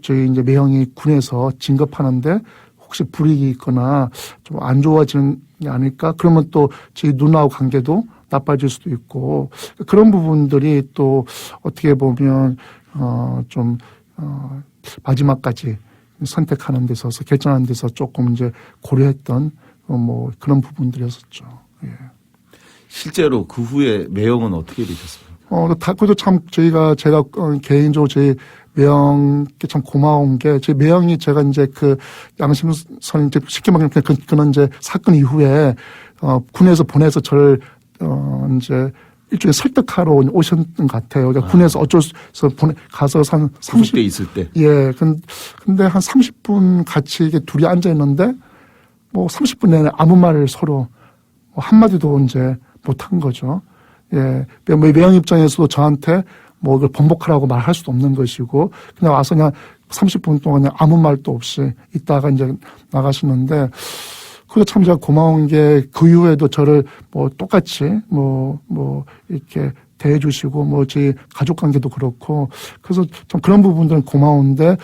저희 이제 매형이 군에서 진급하는데 혹시 불이익이 있거나 좀 안 좋아지는 게 아닐까? 그러면 또 저희 누나하고 관계도 나빠질 수도 있고 그런 부분들이 또 어떻게 보면 마지막까지 선택하는 데 있어서 결정하는 데 있어서 조금 이제 고려했던 뭐 그런 부분들이었었죠. 예. 실제로 그 후에 매형은 어떻게 되셨습니까? 그것도 참 제가 개인적으로 저희 매형께 참 고마운 게, 제 매형이 제가 이제 양심선 이제 쉽게 말하면 그런 이제 사건 이후에, 군에서 보내서 저를, 이제 일종의 설득하러 오셨던 것 같아요. 그러니까 군에서 어쩔 수 없어 가서 한 30대 구속돼 있을 때. 예. 근데 한 30분 같이 이게 둘이 앉아 있는데 뭐 30분 내내 아무 말을 서로 뭐 한마디도 이제 못한 거죠. 예. 뭐 매형 입장에서도 저한테 뭐 이걸 번복하라고 말할 수도 없는 것이고 그냥 와서 그냥 30분 동안 그냥 아무 말도 없이 있다가 이제 나가시는데 그게 참 제가 고마운 게 그 이후에도 저를 뭐 똑같이 뭐 이렇게 대해주시고 뭐 제 가족 관계도 그렇고 그래서 참 그런 부분들은 고마운데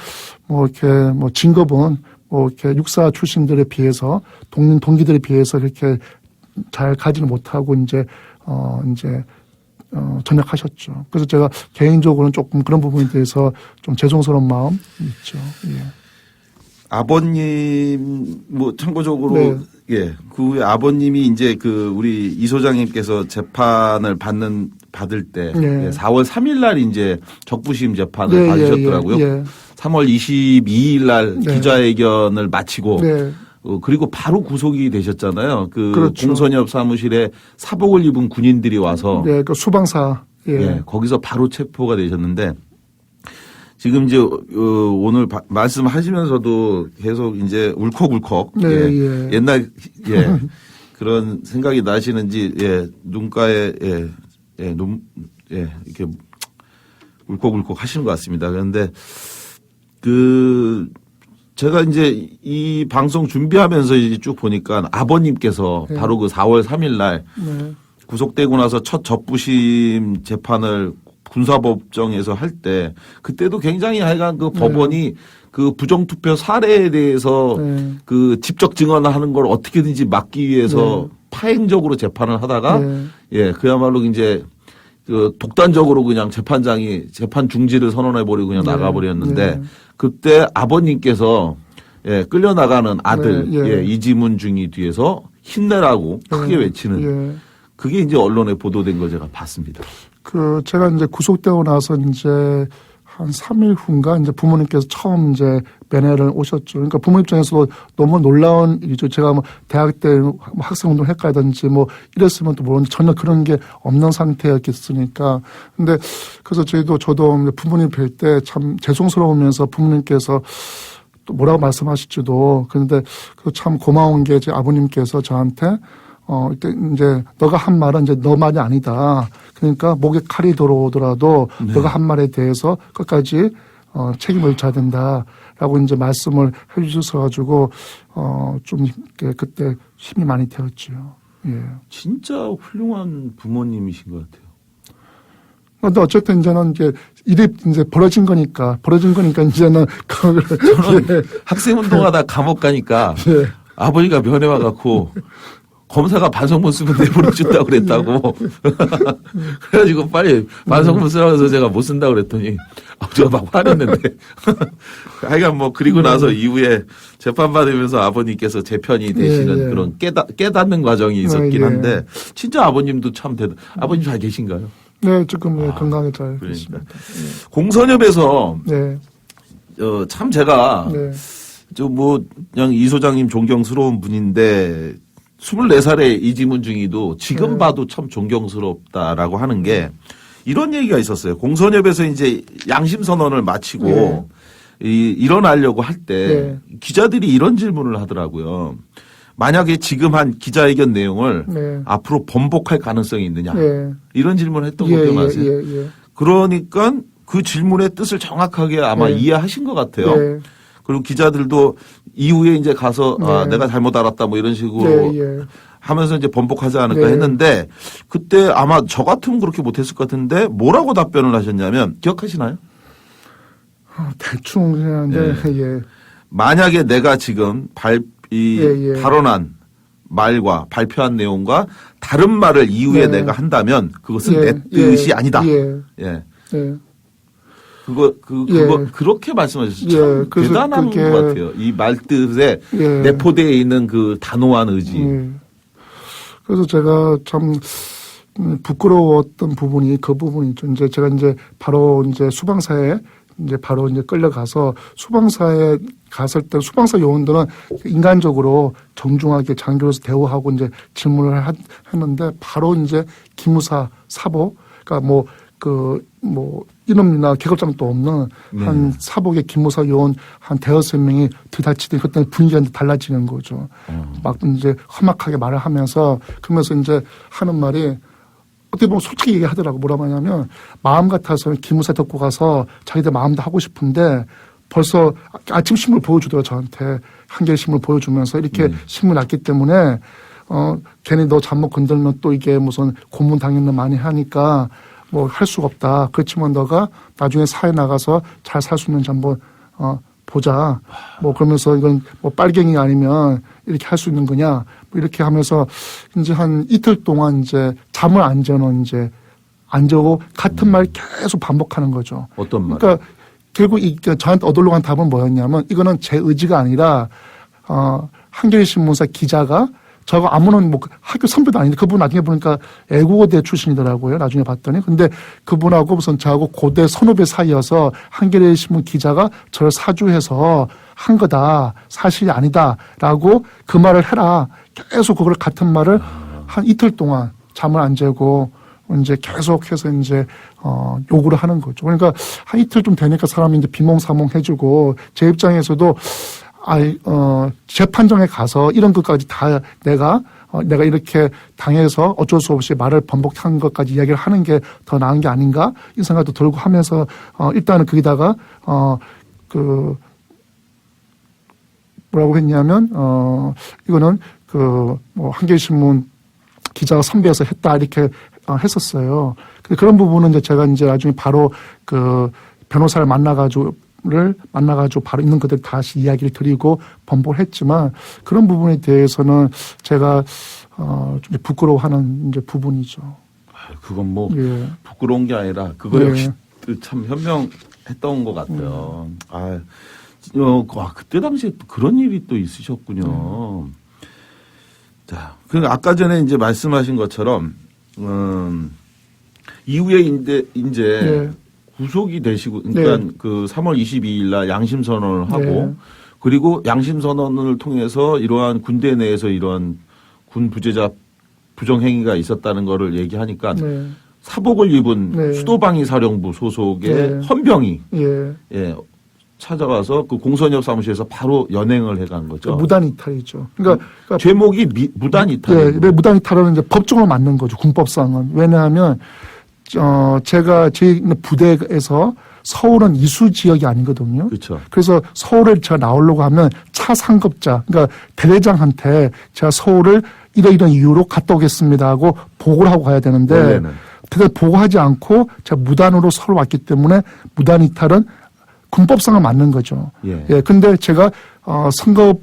뭐 이렇게 뭐 진급은 뭐 이렇게 육사 출신들에 비해서 동기들에 비해서 이렇게 잘 가지는 못하고 이제 전역하셨죠. 그래서 제가 개인적으로는 조금 그런 부분에 대해서 좀 죄송스러운 마음 있죠. 예. 아버님, 뭐, 참고적으로, 네. 예, 그 후에 아버님이 이제 그 우리 이 소장님께서 재판을 받을 때, 네. 예, 4월 3일 날 이제 적부심 재판을 네, 받으셨더라고요. 예, 예. 3월 22일 날 네. 기자회견을 마치고, 네. 그리고 바로 구속이 되셨잖아요. 그 그렇죠. 공선엽 사무실에 사복을 입은 군인들이 와서, 네, 그 수방사. 예. 예, 거기서 바로 체포가 되셨는데, 지금 이제 오늘 말씀하시면서도 계속 이제 울컥울컥 네, 예. 예. 옛날 예 그런 생각이 나시는지 예 눈가에 이렇게 울컥울컥 하시는 것 같습니다. 그런데 그 제가 이제 이 방송 준비하면서 이제 쭉 보니까 아버님께서 네. 바로 그 4월 3일 날 네. 구속되고 나서 첫 적부심 재판을 군사법정에서 할 때 그때도 굉장히 하여간 그 법원이 그 부정투표 사례에 대해서 네. 그 직접 증언하는 걸 어떻게든지 막기 위해서 파행적으로 재판을 하다가 네. 예 그야말로 이제 그 독단적으로 그냥 재판장이 재판 중지를 선언해버리고 그냥 네. 나가버렸는데 네. 그때 아버님께서 예 끌려나가는 아들 네. 예. 예 이지문 중이 뒤에서 힘내라고 크게 네. 외치는 예. 그게 이제 언론에 보도된 걸 제가 봤습니다. 그 제가 이제 구속되고 나서 이제 한 3일 후인가 이제 부모님께서 처음 이제 면회를 오셨죠. 그러니까 부모 입장에서도 너무 놀라운 일이죠. 제가 뭐 대학 때 뭐 학생운동 했다든지 뭐 이랬으면 또 모르는데 전혀 그런 게 없는 상태였겠으니까. 근데 그래서 저도 부모님 뵐 때 참 죄송스러우면서 부모님께서 또 뭐라고 말씀하실지도 그런데 그 참 고마운 게 제 아버님께서 저한테 이제 너가 한 말은 이제 너 말이 아니다. 그러니까 목에 칼이 들어오더라도 너가 한 말에 대해서 끝까지 책임을 져야 된다라고 이제 말씀을 해주셔서 가지고 좀 그때 힘이 많이 되었죠. 예. 진짜 훌륭한 부모님이신 것 같아요. 근데 어쨌든 이제는 이제 일이 이제 벌어진 거니까 이제는 그걸 저는 학생 운동하다 감옥 가니까 예. 아버지가 면회 와갖고 검사가 반성문 쓰면 내보내준다고 그랬다고. 그래가지고 빨리 반성문 쓰라고 해서 제가 못 쓴다고 그랬더니 아버지가 막 화냈는데. 하여간 뭐 그리고 나서 이후에 재판받으면서 아버님께서 제 편이 되시는 예, 예. 그런 깨닫는 과정이 있었긴 예. 한데 진짜 아버님도 참 아버님 잘 계신가요? 네, 지금 건강에 잘 그러니까. 있습니다. 공선협에서 네. 참 제가 네. 그냥 이 소장님 존경스러운 분인데 24살의 이지문 중이도 지금 네. 봐도 참 존경스럽다라고 하는 게 이런 얘기가 있었어요. 공선협에서 이제 양심 선언을 마치고 네. 일어나려고 할 때 네. 기자들이 이런 질문을 하더라고요. 만약에 지금 한 기자회견 내용을 네. 앞으로 번복할 가능성이 있느냐. 네. 이런 질문을 했던 거 기억나세요? 예. 그러니까 그 질문의 뜻을 정확하게 아마 네. 이해하신 것 같아요. 네. 그리고 기자들도 이후에 이제 가서 네. 내가 잘못 알았다 뭐 이런 식으로 예. 하면서 이제 번복하지 않을까 네. 했는데 그때 아마 저 같으면 그렇게 못했을 것 같은데 뭐라고 답변을 하셨냐면 기억하시나요? 대충 그냥 네. 예. 만약에 내가 지금 예. 발언한 말과 발표한 내용과 다른 말을 이후에 네. 내가 한다면 그것은 예. 내 뜻이 아니다. 예. 예. 예. 그거 예. 그렇게 말씀하셨죠. 예, 참 그래서 대단한 그게- 것 같아요. 이 말뜻에 예. 내포되어 있는 그 단호한 의지. 그래서 제가 참 부끄러웠던 부분이 그 부분이죠. 이제 제가 이제 바로 이제 수방사에 이제 바로 이제 끌려가서 수방사에 갔을 때 수방사 요원들은 인간적으로 정중하게 장교로서 대우하고 이제 질문을 했는데 바로 이제 기무사 사복, 그러니까 이름이나 계급장도 없는 한 사복의 기무사 요원 한 대여섯 명이 들이닥치더니 그때는 분위기가 이제 달라지는 거죠. 막 이제 험악하게 말을 하면서 그러면서 이제 하는 말이 어떻게 보면 솔직히 얘기하더라고. 뭐라고 하냐면 마음 같아서는 기무사 듣고 가서 자기들 마음도 하고 싶은데 벌써 아침 신문 보여주더라고 저한테. 한겨레 신문 보여주면서 이렇게 신문 났기 때문에 괜히 너 잘못 건들면 또 이게 무슨 고문 당했는 많이 하니까 뭐 할 수가 없다. 그렇지만 너가 나중에 사회 나가서 잘 살 수 있는지 한번 보자. 뭐 그러면서 이건 뭐 빨갱이 아니면 이렇게 할 수 있는 거냐. 뭐 이렇게 하면서 이제 한 이틀 동안 이제 잠을 안 자는 이제 안 자고 같은 말 계속 반복하는 거죠. 어떤 말? 그러니까 결국 저한테 얻으려고 한 답은 뭐였냐면 이거는 제 의지가 아니라 한겨레 신문사 기자가 저거 아무런 뭐 학교 선배도 아닌데 그분 나중에 보니까 애국어대 출신이더라고요. 나중에 봤더니. 근데 그분하고 무슨 저하고 고대 선후배 사이여서 한겨레 신문 기자가 저를 사주해서 한 거다. 사실이 아니다라고 그 말을 해라. 계속 그걸 같은 말을 한 이틀 동안 잠을 안 자고 이제 계속해서 이제 요구를 하는 거죠. 그러니까 한 이틀 좀 되니까 사람이 이제 비몽사몽 해주고 제 입장에서도 재판정에 가서 이런 것까지 다 내가 이렇게 당해서 어쩔 수 없이 말을 번복한 것까지 이야기를 하는 게 더 나은 게 아닌가 이 생각도 들고 하면서 일단은 거기다가 뭐라고 했냐면 이거는 뭐 한겨레신문 기자가 선배여서 했다 이렇게 했었어요. 그런 부분은 이제 제가 이제 나중에 바로 변호사를 만나가지고 바로 있는 그대로 다시 이야기를 드리고 번복을 했지만 그런 부분에 대해서는 제가 좀 부끄러워하는 이제 부분이죠. 그건 뭐 예. 부끄러운 게 아니라 그거 예. 역시 참 현명했던 것 같아요. 그때 당시에 또 그런 일이 또 있으셨군요. 자, 아까 전에 이제 말씀하신 것처럼 이후에 이제 예. 구속이 되시고 그러니까 네. 그 3월 22일 날 양심 선언을 하고 네. 그리고 양심 선언을 통해서 이러한 군대 내에서 이러한 군 부재자 부정 행위가 있었다는 거를 얘기하니까 네. 사복을 입은 네. 수도방위 사령부 소속의 네. 헌병이 예. 찾아가서 그 공선역 사무실에서 바로 연행을 해간 거죠. 무단 이탈이죠. 그러니까 제목이 무단 이탈. 예, 왜 무단 이탈은 이제 법적으로 맞는 거죠. 군법상은. 왜냐하면 제가 제 부대에서 서울은 이수 지역이 아니거든요. 그렇죠. 그래서 서울에 제가 나오려고 하면 차 상급자, 그러니까 대대장한테 제가 서울을 이러이런 이유로 갔다 오겠습니다 하고 보고를 하고 가야 되는데 원래는. 그때 보고하지 않고 제가 무단으로 서울 왔기 때문에 무단 이탈은 군법상은 맞는 거죠. 예. 예. 근데 제가 선거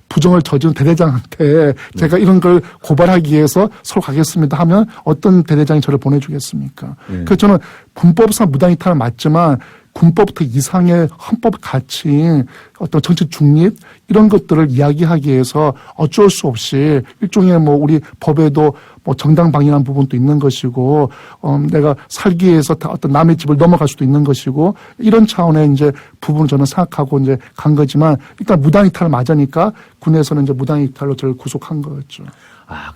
부정을 저지른 대대장한테 제가 이런 걸 고발하기 위해서 서울 가겠습니다 하면 어떤 대대장이 저를 보내주겠습니까? 예. 그래서 저는 군법상 무단 이탈은 맞지만 군법부터 이상의 헌법 가치인 어떤 정치 중립 이런 것들을 이야기하기 위해서 어쩔 수 없이 일종의 뭐 우리 법에도 뭐 정당방위라는 부분도 있는 것이고 내가 살기 위해서 어떤 남의 집을 넘어갈 수도 있는 것이고 이런 차원의 이제 부분을 저는 생각하고 이제 간 거지만 일단 무단 이탈을 맞으니까 군에서는 이제 무단 이탈로 저를 구속한 거였죠.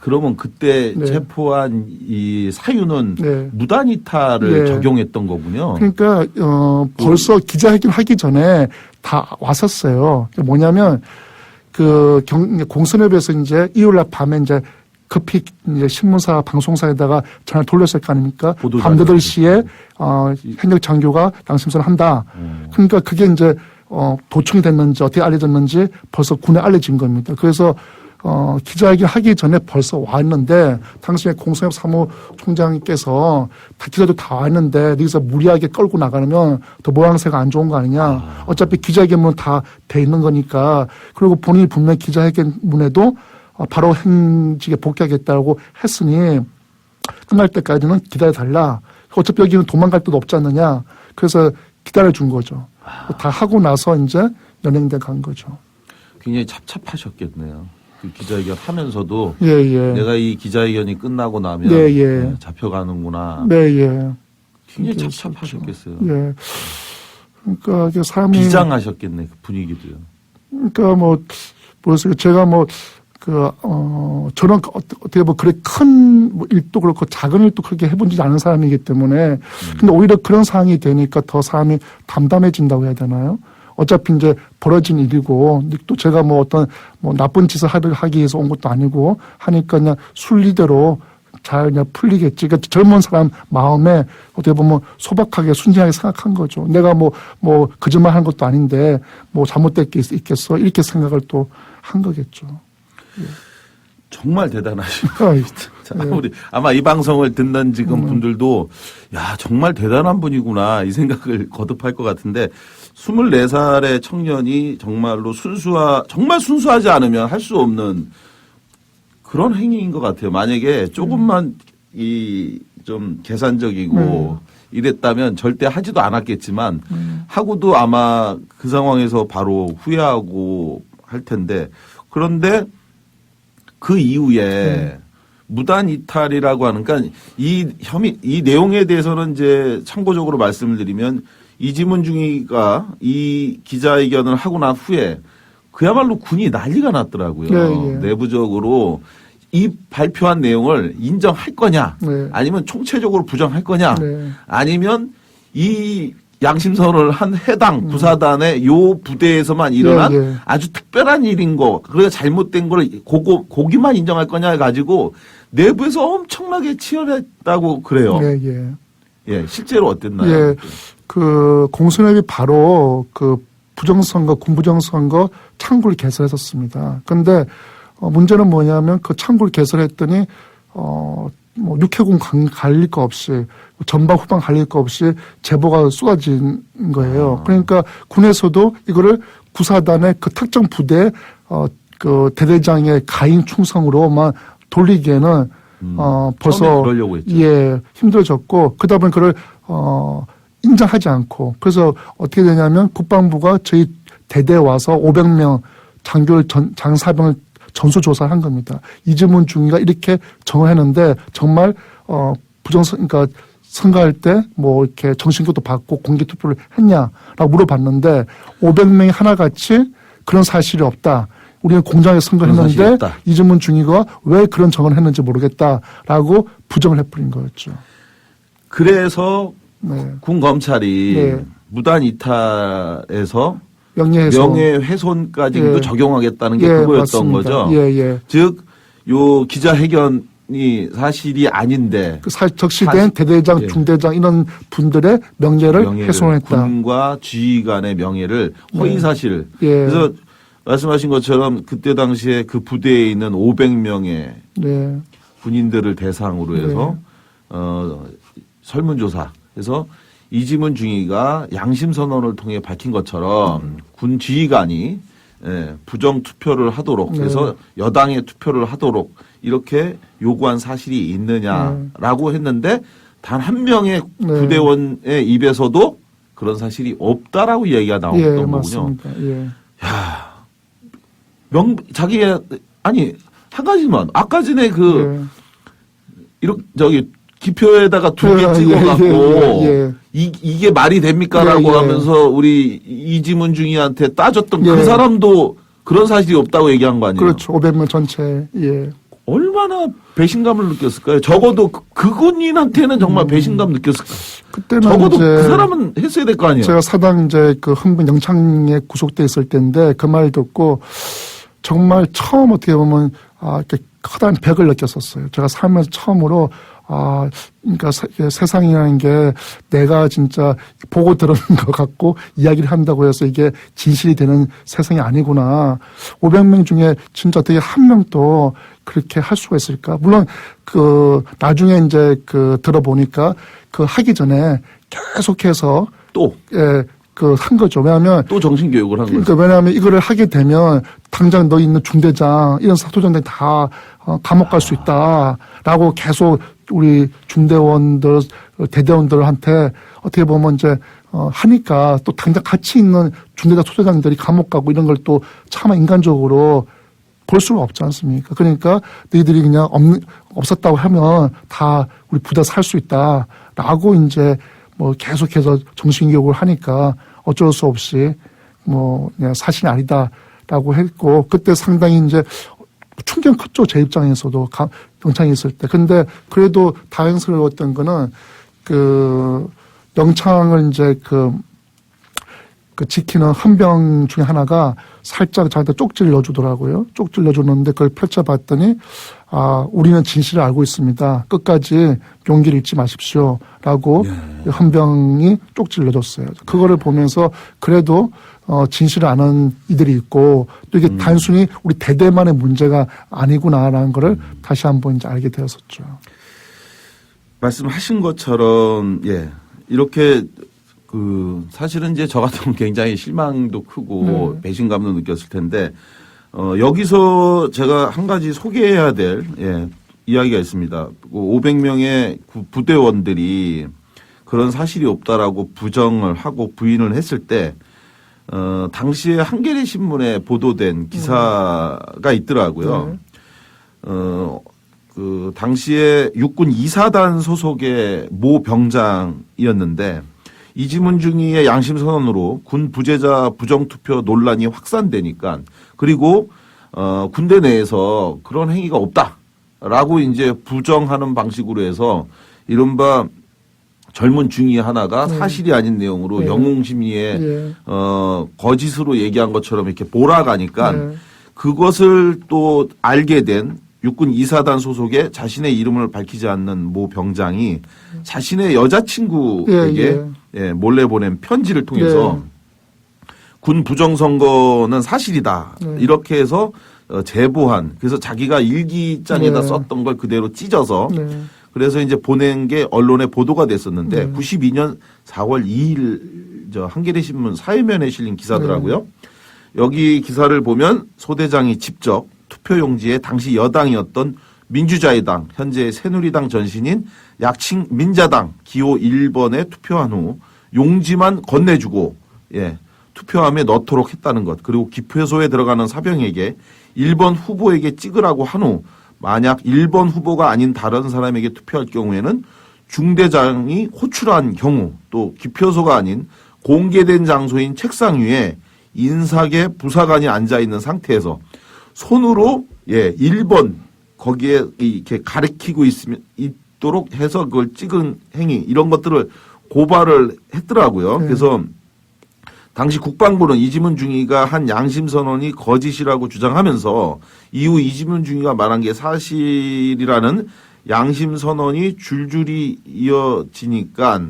그러면 그때 네. 체포한 이 사유는 네. 무단 이탈을 네. 적용했던 거군요. 그러니까 벌써 기자회견 하기 전에 다 왔었어요. 뭐냐면 공선협에서 이제 일요일날 밤에 이제 급히 이제 신문사 방송사에다가 전화를 돌렸을 거 아닙니까? 밤 8시에 현역 장교가 양심선을 한다. 그러니까 그게 이제 도청이 됐는지 어떻게 알려졌는지 벌써 군에 알려진 겁니다. 그래서 기자회견 하기 전에 벌써 왔는데 당시에 공선협 사무총장께서 기자도 다 왔는데 여기서 무리하게 끌고 나가면 더 모양새가 안 좋은 거 아니냐. 어차피 기자회견문 다 돼 있는 거니까. 그리고 본인이 분명히 기자회견문에도 바로 행직에 복귀하겠다고 했으니 끝날 때까지는 기다려달라. 어차피 여기는 도망갈 데도 없지 않느냐. 그래서 기다려준 거죠. 다 하고 나서 이제 연행돼 간 거죠. 굉장히 찹찹하셨겠네요. 그 기자회견 하면서도 예. 내가 이 기자회견이 끝나고 나면 예. 잡혀가는구나. 네, 예. 굉장히 찹찹하셨겠어요. 예. 그러니까 이게 사람이 비장하셨겠네, 그 분위기도요. 그러니까 뭐였어요? 제가 저는 어떻게 그래 큰 일도 그렇고 작은 일도 그렇게 해본지 않은 사람이기 때문에 근데 오히려 그런 상황이 되니까 더 사람이 담담해진다고 해야 되나요? 어차피 이제 벌어진 일이고 또 제가 어떤 나쁜 짓을 하기 위해서 온 것도 아니고 하니까 그냥 순리대로 잘 그냥 풀리겠지. 그러니까 젊은 사람 마음에 어떻게 보면 소박하게 순진하게 생각한 거죠. 내가 거짓말 한 것도 아닌데 잘못될 게 있겠어. 이렇게 생각을 또 한 거겠죠. 정말 대단하시고. 자, 예. 아마 이 방송을 듣는 지금 분들도, 야, 정말 대단한 분이구나, 이 생각을 거듭할 것 같은데, 24살의 청년이 정말로 정말 순수하지 않으면 할 수 없는 그런 행위인 것 같아요. 만약에 조금만 좀 계산적이고 이랬다면 절대 하지도 않았겠지만, 하고도 아마 그 상황에서 바로 후회하고 할 텐데, 그런데 그 이후에 무단 이탈이라고 하는, 그러니까 이 내용에 대해서는 이제 참고적으로 말씀을 드리면 이지문 중위가 이 기자회견을 하고 난 후에 그야말로 군이 난리가 났더라고요. 네, 예. 내부적으로 이 발표한 내용을 인정할 거냐, 네. 아니면 총체적으로 부정할 거냐, 네. 아니면 이 양심선언을 한 해당 부사단의 요 부대에서만 일어난 예. 아주 특별한 일인 거, 그래서 잘못된 걸 고기만 인정할 거냐 해가지고 내부에서 엄청나게 치열했다고 그래요. 예. 예, 실제로 어땠나요? 예. 공수협이 바로 부정선거, 군부정선거 창구를 개설했었습니다. 그런데 문제는 뭐냐면 그 창구를 개설했더니 육해공 갈릴 거 없이 전방 후방 갈릴 거 없이 제보가 쏟아진 거예요. 그러니까 군에서도 이거를 구사단의 그 특정 부대 그 대대장의 가인 충성으로만 돌리기에는 벌써 처음에 그러려고 했죠. 예, 힘들어졌고 그러다 보니 그걸 인정하지 않고 그래서 어떻게 되냐면 국방부가 저희 대대에 와서 500명 장사병을 전수조사를 한 겁니다. 이지문 중위가 이렇게 정했는데 정말 그러니까 선거할 때 이렇게 정신교도 받고 공개투표를 했냐라고 물어봤는데 500명이 하나같이 그런 사실이 없다. 우리는 공정하게 선거했는데 이지문 중위가 왜 그런 정언을 했는지 모르겠다라고 부정을 해버린 거였죠. 그래서 네. 군 검찰이 네. 무단 이탈에서 명예훼손. 명예훼손까지도 예. 적용하겠다는 게 예, 그거였던 맞습니다. 거죠. 예. 즉, 요 기자회견이 사실이 아닌데 적시된 대대장, 예. 중대장 이런 분들의 명예를 훼손했다. 군과 지휘 간의 명예를 허위사실. 예. 그래서 말씀하신 것처럼 그때 당시에 그 부대에 있는 500명의 네. 군인들을 대상으로 해서 설문조사. 그래서 이지문 중위가 양심선언을 통해 밝힌 것처럼 군 지휘관이 부정 투표를 하도록 그래서 여당에 투표를 하도록 이렇게 요구한 사실이 있느냐라고 했는데 단 한 명의 부대원의 입에서도 그런 사실이 없다라고 얘기가 나왔던 거군요. 맞습니다. 예. 야, 한 가지만 아까 전에 기표에다가 두 개 찍어갖고 이게 말이 됩니까라고 하면서 우리 이지문 중위한테 따졌던 그 사람도 그런 사실이 없다고 얘기한 거 아니에요? 그렇죠. 500명 전체. 예. 얼마나 배신감을 느꼈을까요? 적어도 그 군인한테는 정말 배신감 느꼈을까요? 그때는 적어도 이제 그 사람은 했어야 될 거 아니에요? 제가 사당 흥분 영창에 구속돼 있을 때인데 그 말 듣고 정말 처음 어떻게 보면 이렇게 커다란 벽을 느꼈었어요. 제가 살면서 처음으로 그러니까 세상이라는 게 내가 진짜 보고 들은 것 같고 이야기를 한다고 해서 이게 진실이 되는 세상이 아니구나. 500명 중에 진짜 어떻게 한 명도 그렇게 할 수가 있을까? 물론 나중에 이제 들어보니까 하기 전에 계속해서 한 거죠. 왜냐하면 또 정신교육을 한 거죠. 그러니까 왜냐하면 이거를 하게 되면 당장 너 있는 중대장 이런 사토장들 다 감옥 갈 수 있다라고 계속 우리 중대원들 대대원들한테 어떻게 보면 이제 하니까 또 당장 같이 있는 중대장 소대장들이 감옥 가고 이런 걸 또 참 인간적으로 볼 수가 없지 않습니까? 그러니까 너희들이 그냥 없었다고 하면 다 우리 부대 살 수 있다라고 이제 계속해서 정신교육을 하니까 어쩔 수 없이 그냥 사실이 아니다라고 했고, 그때 상당히 이제 충격 컸죠. 제 입장에서도 영창에 있을 때. 근데 그래도 다행스러웠던 거는 영창을 이제 그 지키는 헌병 중에 하나가 살짝 저한테 쪽지를 넣어주더라고요. 쪽지를 넣어주는데 그걸 펼쳐봤더니, 우리는 진실을 알고 있습니다. 끝까지 용기를 잃지 마십시오. 라고 헌병이 쪽지를 넣어줬어요. 그거를 보면서 그래도 진실을 아는 이들이 있고, 또 이게 단순히 우리 대대만의 문제가 아니구나라는 거를 다시 한번 이제 알게 되었었죠. 말씀하신 것처럼, 이렇게 사실은 이제 저 같으면 굉장히 실망도 크고 배신감도 느꼈을 텐데, 여기서 제가 한 가지 소개해야 될, 이야기가 있습니다. 500명의 부대원들이 그런 사실이 없다라고 부정을 하고 부인을 했을 때, 당시에 한겨레 신문에 보도된 기사가 있더라고요. 당시에 육군 2사단 소속의 모 병장이었는데, 이지문 중위의 양심 선언으로 군 부재자 부정투표 논란이 확산되니까, 그리고 군대 내에서 그런 행위가 없다라고 이제 부정하는 방식으로 해서 이른바 젊은 중위 하나가 사실이 아닌 내용으로 영웅심리에 거짓으로 얘기한 것처럼 이렇게 몰아가니까 그것을 또 알게 된 육군 2사단 소속의 자신의 이름을 밝히지 않는 모 병장이 자신의 여자친구에게 몰래 보낸 편지를 통해서 군 부정선거는 사실이다. 이렇게 해서 제보한, 그래서 자기가 일기장에다 썼던 걸 그대로 찢어서 그래서 이제 보낸 게 언론에 보도가 됐었는데 92년 4월 2일 한겨레 신문 사회면에 실린 기사더라고요. 여기 기사를 보면 소대장이 직접 투표용지에 당시 여당이었던 민주자유당, 현재 새누리당 전신인 약칭 민자당 기호 1번에 투표한 후 용지만 건네주고 투표함에 넣도록 했다는 것. 그리고 기표소에 들어가는 사병에게 1번 후보에게 찍으라고 한 후 만약 1번 후보가 아닌 다른 사람에게 투표할 경우에는 중대장이 호출한 경우, 또 기표소가 아닌 공개된 장소인 책상 위에 인사계 부사관이 앉아있는 상태에서 손으로 1번 거기에 이렇게 가리키고 있도록 해서 그걸 찍은 행위, 이런 것들을 고발을 했더라고요. 그래서 당시 국방부는 이지문 중위가 한 양심 선언이 거짓이라고 주장하면서 이후 이지문 중위가 말한 게 사실이라는 양심 선언이 줄줄이 이어지니까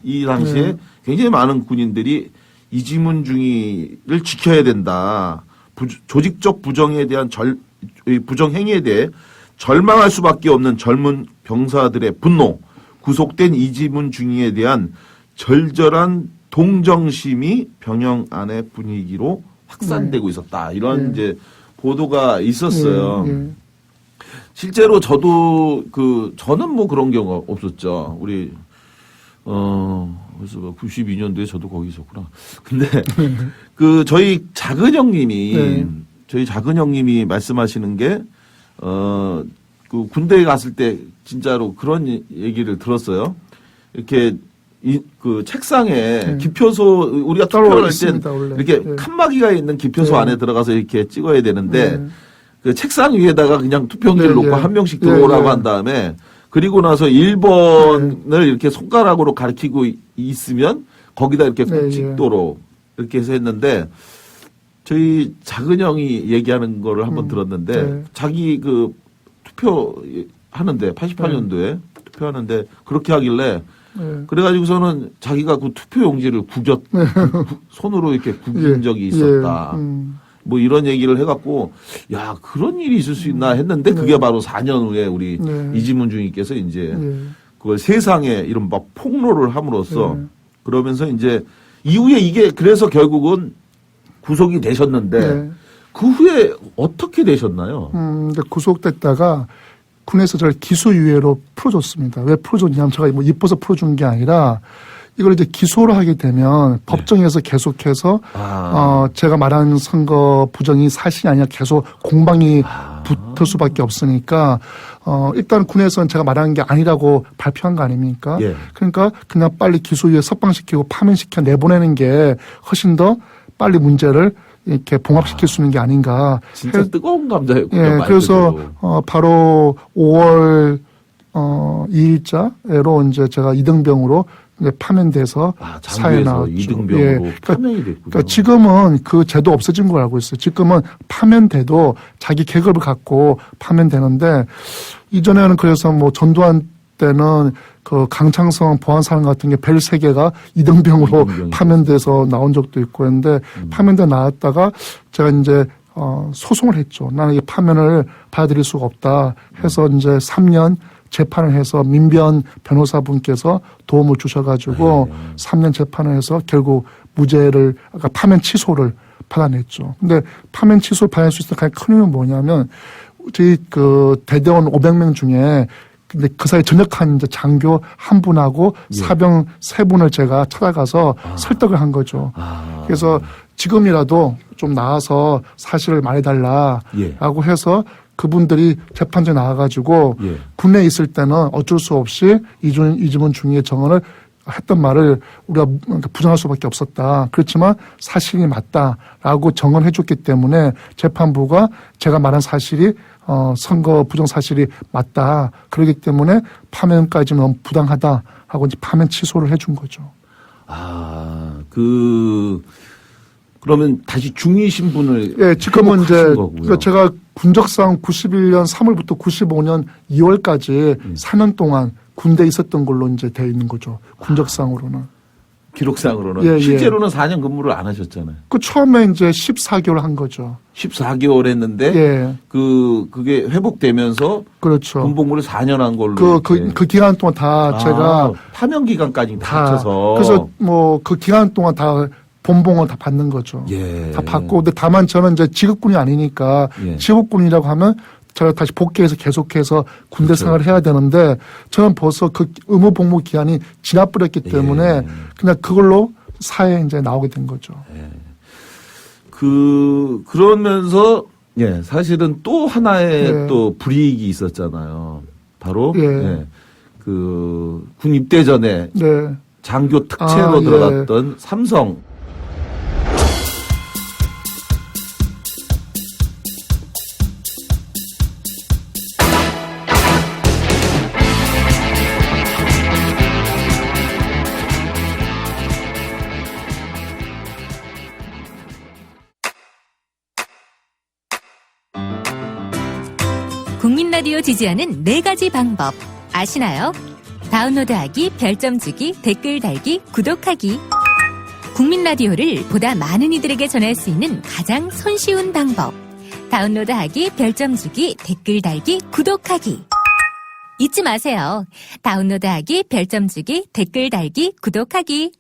이 당시에 굉장히 많은 군인들이 이지문 중위를 지켜야 된다. 조직적 부정에 대한 부정 행위에 대해 절망할 수밖에 없는 젊은 병사들의 분노, 구속된 이지문 중위에 대한 절절한 동정심이 병영 안의 분위기로 확산되고 있었다. 이런 이제 보도가 있었어요. 실제로 저도 저는 뭐 그런 경우가 없었죠. 우리 그래서 92년도에 저도 거기 있었구나. 근데 저희 작은 형님이 말씀하시는 게 군대에 갔을 때 진짜로 그런 얘기를 들었어요. 이렇게 책상에 기표소, 우리가 투표를 할 때 이렇게 칸막이가 있는 기표소 안에 들어가서 이렇게 찍어야 되는데 그 책상 위에다가 그냥 투표용지를 놓고 한 명씩 들어오라고 한 다음에 그리고 나서 1번을 이렇게 손가락으로 가리키고 있으면 거기다 이렇게 꼭 찍도록 이렇게 해서 했는데, 저희 작은 형이 얘기하는 거를 한번 들었는데 자기 투표하는데 88년도에 투표하는데 그렇게 하길래 그래가지고서는 자기가 그 투표용지를 손으로 이렇게 구긴 적이 있었다. 뭐 이런 얘기를 해갖고, 야, 그런 일이 있을 수 있나 했는데 그게 바로 4년 후에 우리 이지문 중위께서 이제 그걸 세상에 이른바 폭로를 함으로써 그러면서 이제 이후에 이게 그래서 결국은 구속이 되셨는데 그 후에 어떻게 되셨나요? 구속됐다가 군에서 저를 기소유예로 풀어줬습니다. 왜 풀어줬냐면 제가 뭐 이뻐서 풀어준 게 아니라 이걸 이제 기소를 하게 되면 법정에서 계속해서 제가 말한 선거 부정이 사실이 아니라 계속 공방이 붙을 수밖에 없으니까 일단 군에서는 제가 말하는 게 아니라고 발표한 거 아닙니까? 예. 그러니까 그냥 빨리 기소유예 석방시키고 파면시켜 내보내는 게 훨씬 더 빨리 문제를 이렇게 봉합시킬 수 있는 게 아닌가. 진짜 뜨거운 감자였군요. 예, 말 그래서 그대로. 바로 5월 2일자로 이제 제가 이등병으로 이제 파면돼서 사회 장교에서 나왔죠. 2등병으로 파면이 됐군요. 그러니까 지금은 그 제도 없어진 걸 알고 있어요. 지금은 파면돼도 자기 계급을 갖고 파면되는데 이전에는 그래서 뭐 전두환 때는 그 강창성 보안사령 같은 게 벨 3개가 이등병으로 이등병이 파면돼서 나온 적도 있고 했는데 파면돼 나왔다가 제가 이제 소송을 했죠. 나는 이 파면을 받아들일 수가 없다 해서 이제 3년 재판을 해서 민변 변호사분께서 도움을 주셔가지고 3년 재판을 해서 결국 무죄를, 아까 파면 취소를 받아냈죠. 근데 파면 취소를 받을 수 있었던 가장 큰 이유는 뭐냐면 저희 그 대대원 500명 중에 근데 그 사이에 전역한 이제 장교 한 분하고 사병 3분을 제가 찾아가서 설득을 한 거죠. 그래서 지금이라도 좀 나와서 사실을 말해달라라고 해서 그분들이 재판장에 나와가지고 예. 군내에 있을 때는 어쩔 수 없이 이주문 중위의 정언을 했던 말을 우리가 부정할 수밖에 없었다. 그렇지만 사실이 맞다라고 정언해 줬기 때문에 재판부가 제가 말한 사실이 선거 부정 사실이 맞다. 그렇기 때문에 파면까지는 너무 부당하다 하고 이제 파면 취소를 해준 거죠. 그러면 다시 중위 신분을 예, 지금은 이제 회복하신 거고요. 그러니까 제가 군적상 91년 3월부터 95년 2월까지 4년 동안 군대에 있었던 걸로 이제 돼 있는 거죠. 군적상으로는. 기록상으로는 예, 예. 실제로는 4년 근무를 안 하셨잖아요. 그 처음에 이제 14개월 한 거죠. 14개월 했는데 예. 그게 회복되면서 그렇죠. 군복무를 4년 한 걸로 그 기간 동안 다 제가 파면 기간까지 다 다 합쳐서 그래서 뭐 그 기간 동안 다 본봉을 다 받는 거죠. 예. 다 받고 근데 다만 저는 이제 지급군이 아니니까 예. 지급군이라고 하면 제가 다시 복귀해서 계속해서 군대 그렇죠. 생활을 해야 되는데 저는 벌써 그 의무 복무 기한이 지나버렸기 때문에 예. 그냥 그걸로 사회에 이제 나오게 된 거죠. 그러면서 예, 사실은 또 하나의 예. 또 불이익이 있었잖아요. 바로 예. 군 입대 전에 네. 장교 특채로 예. 들어갔던 삼성 국민 라디오 지지하는 4가지 방법 아시나요? 다운로드하기, 별점 주기, 댓글 달기, 구독하기. 국민 라디오를 보다 많은 이들에게 전할 수 있는 가장 손쉬운 방법. 다운로드하기, 별점 주기, 댓글 달기, 구독하기. 잊지 마세요. 다운로드하기, 별점 주기, 댓글 달기, 구독하기.